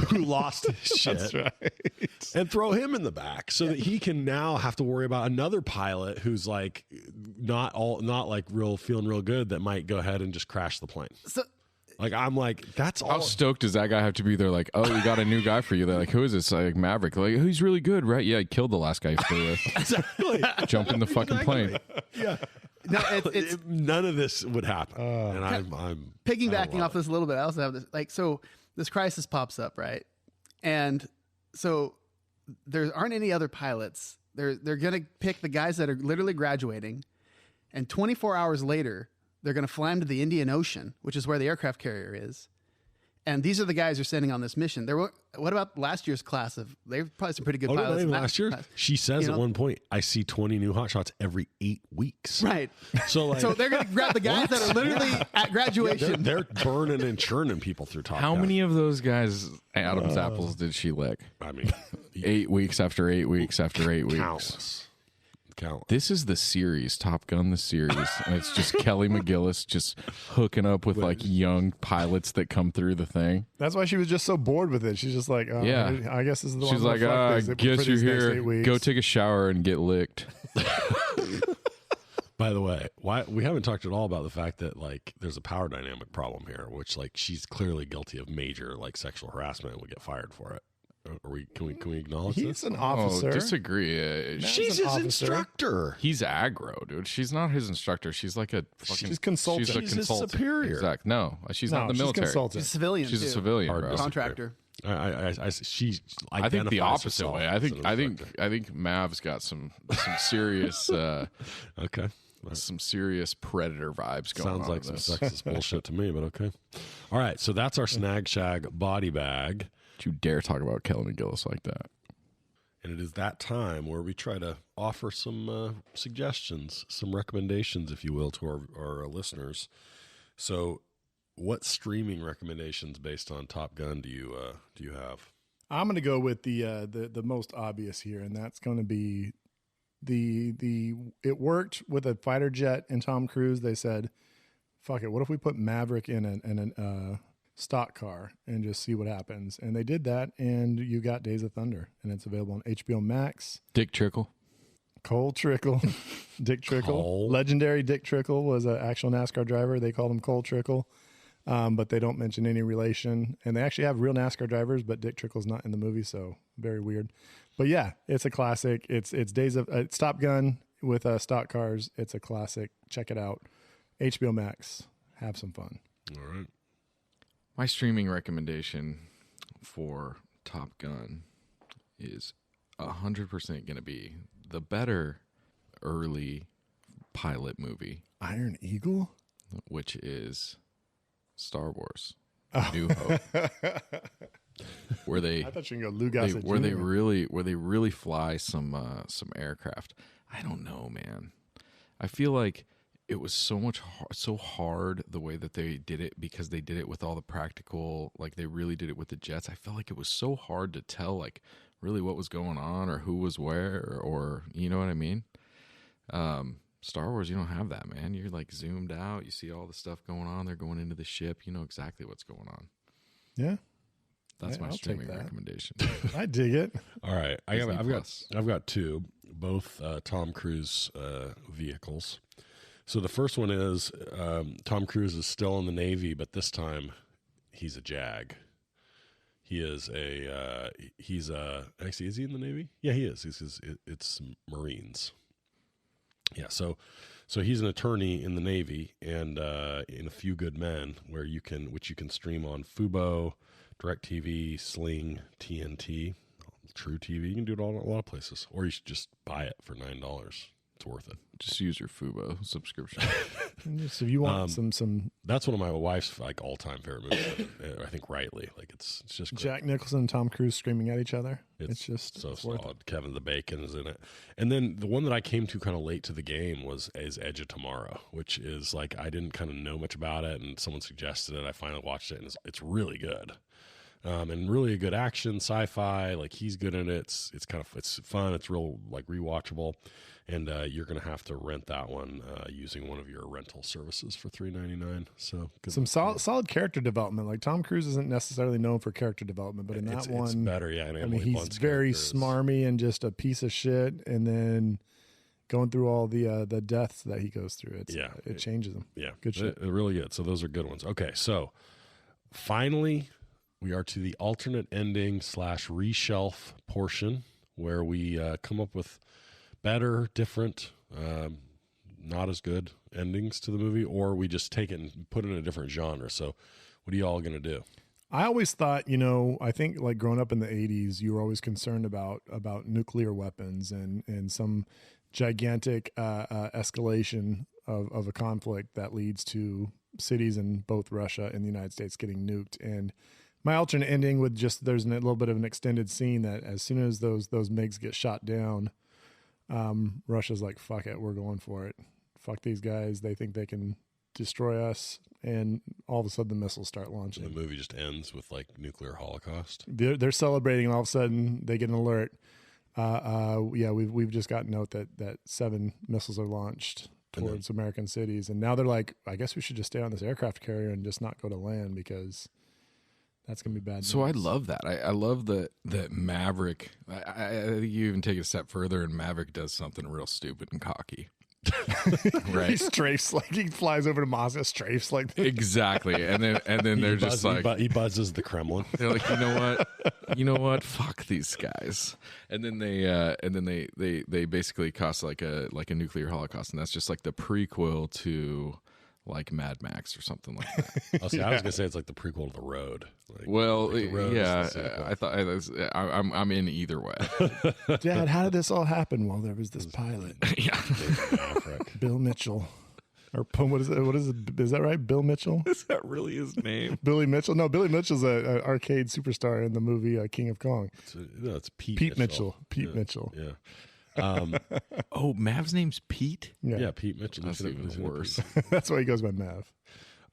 who lost his shit, That's right. and throw him in the back so that he can now have to worry about another pilot who's like not like feeling real good that might go ahead and just crash the plane. So, Like I'm like, that's How all. stoked does that guy have to be? They're like, oh, we got a new guy for you. They're like, who is this? Like Maverick. Like, oh, he's really good, right? Yeah, he killed the last guy he flew with. Exactly. Jump in the fucking plane. Yeah. no, it's None of this would happen. And I'm piggybacking off this a little bit. I also have this so this crisis pops up, right? And so there aren't any other pilots. They're gonna pick the guys that are literally graduating, and 24 hours later they're gonna fly them to the Indian Ocean, which is where the aircraft carrier is. And these are the guys who are sending on this mission. What about last year's class of? They're probably some pretty good Oh, no, pilots. not even in that last year. class. She says You at know? one point, I see 20 new hotshots every 8 weeks. Right. So like, So they're going to grab the guys that are literally at graduation. they're burning and churning people through Top How Gun. many of those guys Adam's apples did she lick? I mean, 8 weeks after 8 weeks after 8 weeks. countless. This is the series, Top Gun, the series. And it's just Kelly McGillis just hooking up with like young pilots that come through the thing. That's why she was just so bored with it. She's just like, oh, Yeah. I guess this is the She's one. like, Fuck this, guess for you're these next 8 here. weeks. Go take a shower and get licked. By the way, why we haven't talked at all about the fact that like there's a power dynamic problem here, which like she's clearly guilty of major like sexual harassment and would get fired for it. Can we acknowledge He's this? an officer. Oh, disagree. She's an his officer. instructor. He's aggro, dude. She's not his instructor. She's like a fucking. She's consultant. She's a She's his consultant. superior. Exact. No, she's No, not in the she's military. consultant. She's a civilian. She's a too. civilian, Hard bro. disagree. Contractor. She I think the identifies opposite herself way. as an instructor. I think Mav's got some serious Okay. some serious predator vibes going Sounds on. like in some this. sexist bullshit to me, but okay. All right, so that's our Snag Shag body bag. Don't you dare talk about Kelly McGillis like that. And it is that time where we try to offer some suggestions, some recommendations, if you will, to our listeners. So what streaming recommendations based on Top Gun do you have? I'm going to go with the most obvious here, and that's going to be it worked with a fighter jet and Tom Cruise. They said, "Fuck it, what if we put Maverick in a stock car and just see what happens?" And they did that, and you got Days of Thunder, and it's available on HBO Max. Dick Trickle. Cole Trickle, Dick Trickle, Cole. legendary Dick Trickle was an actual NASCAR driver. They called him Cole Trickle. But they don't mention any relation, and they actually have real NASCAR drivers, but Dick Trickle's not in the movie, so very weird. But yeah, it's a classic. It's Top Gun with stock cars. It's a classic. Check it out. HBO Max. Have some fun. All right. My streaming recommendation for Top Gun is 100% going to be the better early pilot movie, Iron Eagle. which is Star Wars: New Hope, where they I thought you were gonna go Lou Gossett where they Jr.. really fly some aircraft. I don't know, man. I feel like it was so hard the way that they did it, because they did it with all the practical, like they really did it with the jets. I felt like it was so hard to tell like really what was going on or who was where, or you know what I mean? Star Wars, you don't have that, man. You're like zoomed out. You see all the stuff going on. They're going into the ship. You know exactly what's going on. Yeah, That's Yeah, my I'll take streaming that. recommendation. I dig it. All right. Disney I've got two, both Tom Cruise vehicles. So the first one is Tom Cruise is still in the Navy, but this time he's a JAG. He is actually, is he in the Navy? Yeah, he is. It's Marines. Yeah, so he's an attorney in the Navy, and in A Few Good Men, which you can stream on Fubo, DirecTV, Sling, TNT, True TV. You can do it all a lot of places, or you should just buy it for $9. it's worth it. Just use your Fubo subscription. So if you want some That's one of my wife's like all-time favorite movies. I think rightly, like it's just great. Jack Nicholson and Tom Cruise screaming at each other, it's just so it's worth it. solid. Kevin the Bacon is in it, and then the one that I came to kind of late to the game is Edge of Tomorrow, which is like I didn't kind of know much about it, and someone suggested it. I finally watched it, and it's really good. And really a good action sci-fi. Like he's good in it. It's kind of it's fun. It's real like rewatchable, and you're gonna have to rent that one using one of your rental services for $3.99. So some solid character development. Like Tom Cruise isn't necessarily known for character development, but in that one, it's better. Yeah, I mean he's very smarmy and just a piece of shit, and then going through all the deaths that he goes through, it changes him. Yeah, good shit. It really good. So those are good ones. Okay, so finally. We are to the alternate ending / reshelf portion where we come up with better, different, not as good endings to the movie, or we just take it and put it in a different genre. So what are you all going to do? I always thought, I think like growing up in the 80s, you were always concerned about nuclear weapons and some gigantic escalation of a conflict that leads to cities in both Russia and the United States getting nuked. And my alternate ending with just there's a little bit of an extended scene that as soon as those MiGs get shot down, Russia's like, fuck it, we're going for it. Fuck these guys. They think they can destroy us. And all of a sudden the missiles start launching. The movie just ends with like nuclear holocaust. They're celebrating and all of a sudden they get an alert. We've just got a note that 7 missiles are launched towards American cities. And now they're like, I guess we should just stay on this aircraft carrier and just not go to land because that's going to be bad. So I love that. I love that Maverick, I think you even take it a step further and Maverick does something real stupid and cocky. Right? He strafes, like he flies over to Moscow, strafes like that. Exactly. And then they're just like, he buzzes the Kremlin. They're like, you know what? Fuck these guys. And then they basically cause like a nuclear holocaust. And that's just like the prequel to like Mad Max or something like that. I was going to say it's like the prequel to The Road. Like, well, like The Road I thought I'm in either way. Dad, how did this all happen? Well, there was this pilot, Bill Mitchell, or what is it? Is that right? Bill Mitchell? Is that really his name? Billy Mitchell? No, Billy Mitchell's an arcade superstar in the movie King of Kong. It's Pete Mitchell. Pete Mitchell. Yeah. Mav's name's Pete? Yeah, Pete Mitchell. That's even worse. That's why he goes by Mav.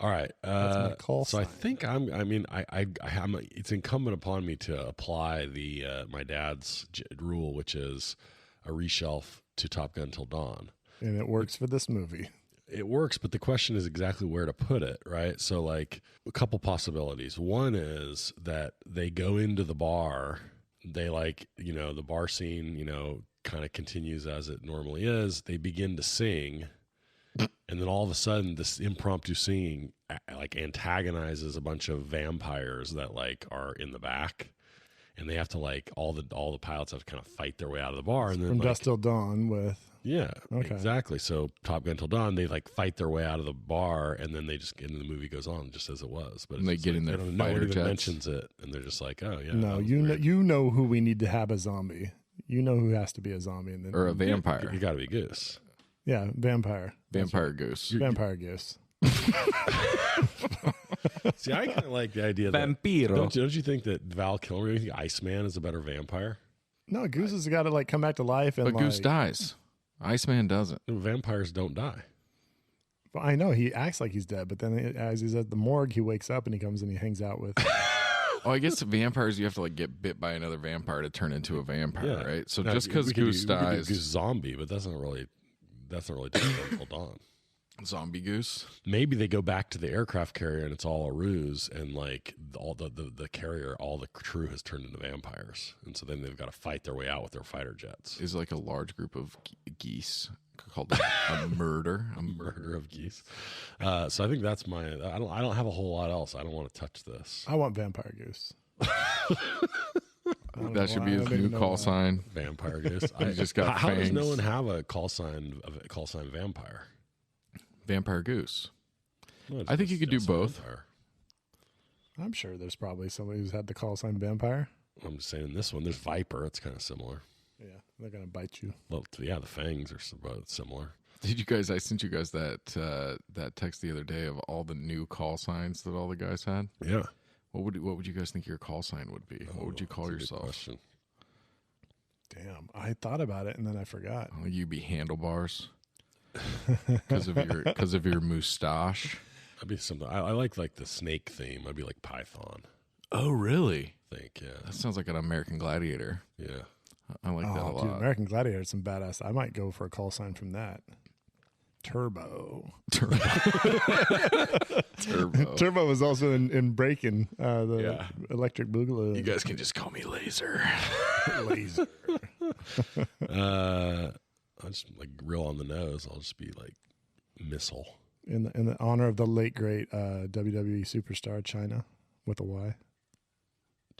All right. That's my call so sign. I think it's incumbent upon me to apply my dad's rule, which is a reshelf to Top Gun Till Dawn. And it works for this movie. It works, but the question is exactly where to put it, right? So like a couple possibilities. One is that they go into the bar, they the bar scene, kind of continues as it normally is. They begin to sing, and then all of a sudden this impromptu singing like antagonizes a bunch of vampires that like are in the back, and they have to like all the pilots have to kind of fight their way out of the bar. And then From Dusk Till Dawn with exactly. So Top Gun Till Dawn, they like fight their way out of the bar, and then the movie goes on just as it was. But and they get in their no fighter one even jets. mentions it, and they're just like, oh yeah. No, you know who we need to have a zombie. You know who has to be a zombie in the Or a vampire. You got to be Goose. Yeah, vampire. Vampire Goose. Vampire Goose. See, I kind of like the idea that Vampiro. don't you think that Val Kilmer, you think Iceman is a better vampire? No, Goose has got to like come back to life, and But Goose dies. Iceman doesn't. Vampires don't die. Well, I know he acts like he's dead, but then as he's at the morgue, he wakes up and he comes and he hangs out with. Oh, I guess vampires, you have to like get bit by another vampire to turn into a vampire, right? So Now, just because Goose we could do dies, Goose zombie, but that's not really different until dawn. zombie Goose. Maybe they go back to the aircraft carrier and it's all a ruse, and like all the carrier, all the crew has turned into vampires, and so then they've got to fight their way out with their fighter jets. Is like a large group of geese called a murder. A Murder of geese. So I think that's my. I don't have a whole lot else. I don't want to touch this. I want Vampire Goose. That should be his new call sign. Vampire Goose. He just got how does fangs. no one have a call sign vampire? Vampire Goose. No, I think you could do it's a both. vampire. I'm sure there's probably somebody who's had the call sign Vampire. I'm just saying in this one, there's Viper. It's kind of similar. Yeah. They're gonna bite you. Well, yeah, the fangs are similar. Did you guys? I sent you guys that text the other day of all the new call signs that all the guys had. Yeah. What would you guys think your call sign would be? What would you call yourself? Question. Damn, I thought about it and then I forgot. Oh, you'd be handlebars because of your moustache. I'd be something. I like the snake theme. I'd be like Python. Oh, really? I think, yeah. That sounds like an American Gladiator. Yeah. I like that a lot. Dude, American Gladiator is some badass. I might go for a call sign from that. Turbo. Turbo. Turbo was also in Breaking, the Electric Boogaloo. You guys can just call me Laser. Laser. I'll just like real on the nose. I'll just be like Missile. In the honor of the late great WWE superstar China with a Y.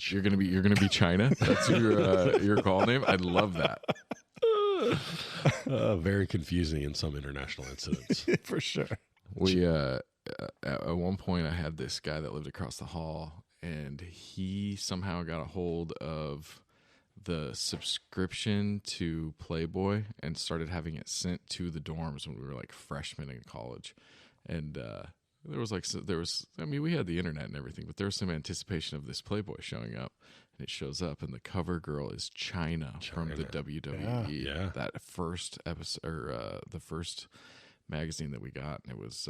You're gonna be China. That's your call name. I love that. Very confusing in some international incidents. For sure. We at one point I had this guy that lived across the hall, and he somehow got a hold of the subscription to Playboy and started having it sent to the dorms when we were like freshmen in college. And there was I mean, we had the internet and everything, but there was some anticipation of this Playboy showing up, and it shows up, and the cover girl is China. From the WWE. Yeah. That first episode, or the first magazine that we got, and it was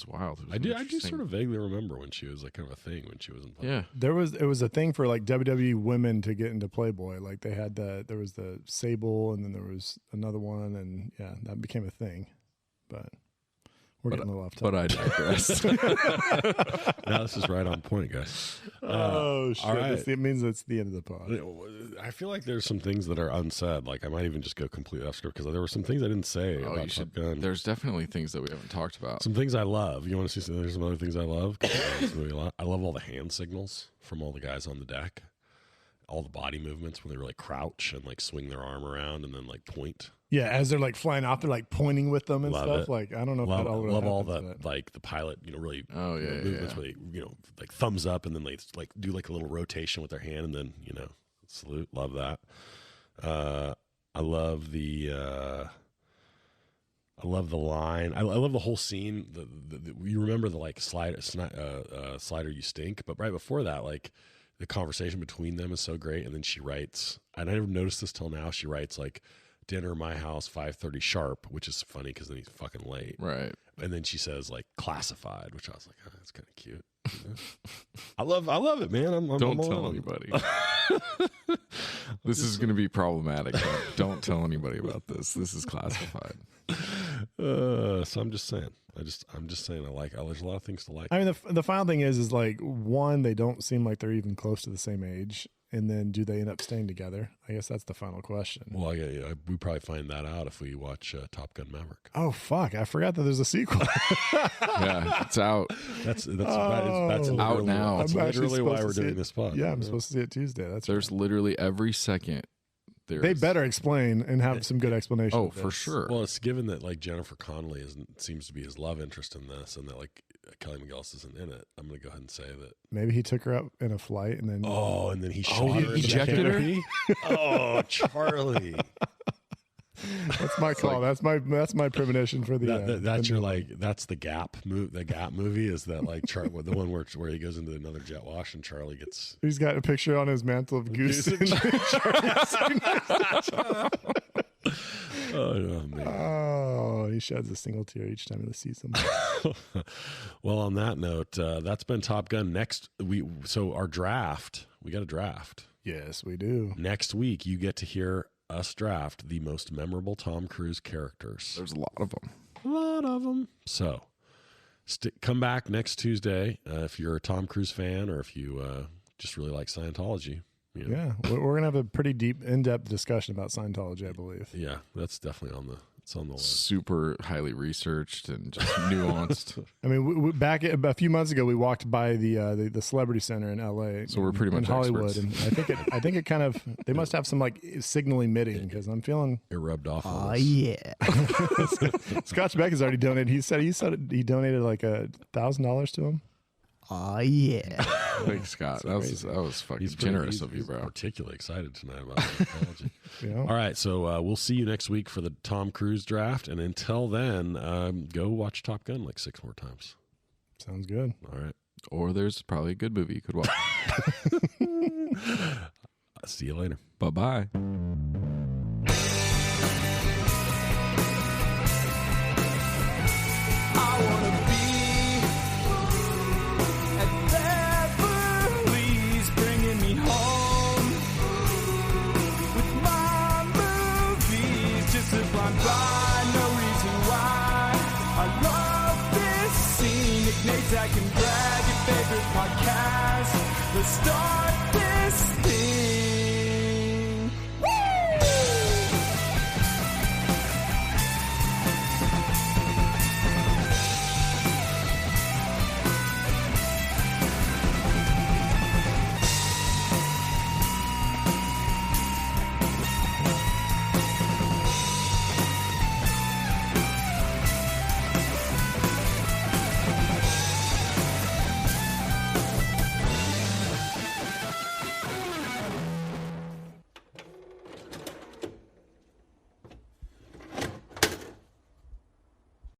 wild. It was I do interesting. sort of vaguely remember when she was like kind of a thing when she was in Playboy. Yeah. It was a thing for like WWE women to get into Playboy. Like they had there was the Sable, and then there was another one, and yeah, that became a thing. But we're getting a little off topic. But I digress. Now this is right on point, guys. Oh shit! all right. It means it's the end of the pod. I feel like there's some things that are unsaid. Like I might even just go completely off script because there were some things I didn't say Oh, about you should. Top Gun. There's definitely things that we haven't talked about. Some things I love. You want to see some? There's some other things I love. 'Cause I love this movie a lot. I love all the hand signals from all the guys on the deck. All the body movements when they really crouch and like swing their arm around and then like point. Yeah, as they're like flying off, they're like pointing with them and Love stuff. it. Like I don't know if Love, that all really love all happens, the but- like the pilot, really Oh, yeah, movements yeah. where they like thumbs up and then they like do like a little rotation with their hand and then salute. Love that. I love the line. I love the whole scene. You remember the like slider you stink, but right before that, like the conversation between them is so great. And then she writes, and I never noticed this till now. She writes like dinner, my house, 5:30 sharp, which is funny because then he's fucking late. Right. And then she says like classified, which I was like, oh, that's kind of cute. I love it, man. Don't I'm all tell in. anybody. This is going to be problematic. Don't tell anybody about this. This is classified. So I'm just saying. I'm just saying. There's a lot of things to like. I mean, the final thing is like one, they don't seem like they're even close to the same age, and then do they end up staying together? I guess that's the final question. Well, we probably find that out if we watch Top Gun Maverick. Oh fuck! I forgot that there's a sequel. Yeah, it's out. That's Out now. That's I'm actually literally why supposed we're to see doing it. this pod. Yeah, I'm supposed to see it Tuesday. There's literally every second. They better explain and have some good explanation. Oh, of for this. sure. Well, it's given that like Jennifer Connelly seems to be his love interest in this, and that like Kelly McGillis isn't in it. I'm going to go ahead and say that. Maybe he took her up in a flight and then. Oh, and then he shot her. in the ejected her? canopy? Oh, Charlie. That's my call. That's my premonition for the. That's your like. That's the Gap movie. The Gap movie is that like the one where he goes into another jet wash and Charlie gets. He's got a picture on his mantle of Goose. Oh man. Oh, he sheds a single tear each time he sees him. Well, on that note, that's been Top Gun. So our draft. We got a draft Yes, we do. next week. You get to hear us draft the most memorable Tom Cruise characters. There's a lot of them. A lot of them. So come back next Tuesday if you're a Tom Cruise fan or if you just really like Scientology. Yeah, we're gonna have a pretty deep, in-depth discussion about Scientology, I believe. Yeah, that's definitely on the list. Super highly researched and just nuanced. I mean, we back a few months ago, we walked by the Celebrity Center in L.A. So we're pretty in much Hollywood, experts. and I think it kind of they must have some like signal emitting because I'm feeling. It rubbed off on us. yeah. Scotch Beck has already donated. He said he donated like $1,000 to him. Oh, yeah. Thanks, Scott. That was fucking generous of you, bro. Particularly excited tonight about technology. Yeah. All right, so we'll see you next week for the Tom Cruise draft, and until then, go watch Top Gun like 6 more times. Sounds good. All right. Or there's probably a good movie you could watch. See you later. Bye-bye. I wanna be at Beverly's, bringing me home with my movies, just a blind ride, no reason why. I love this scene. Nick Natak and brag, your favorite podcast, the star.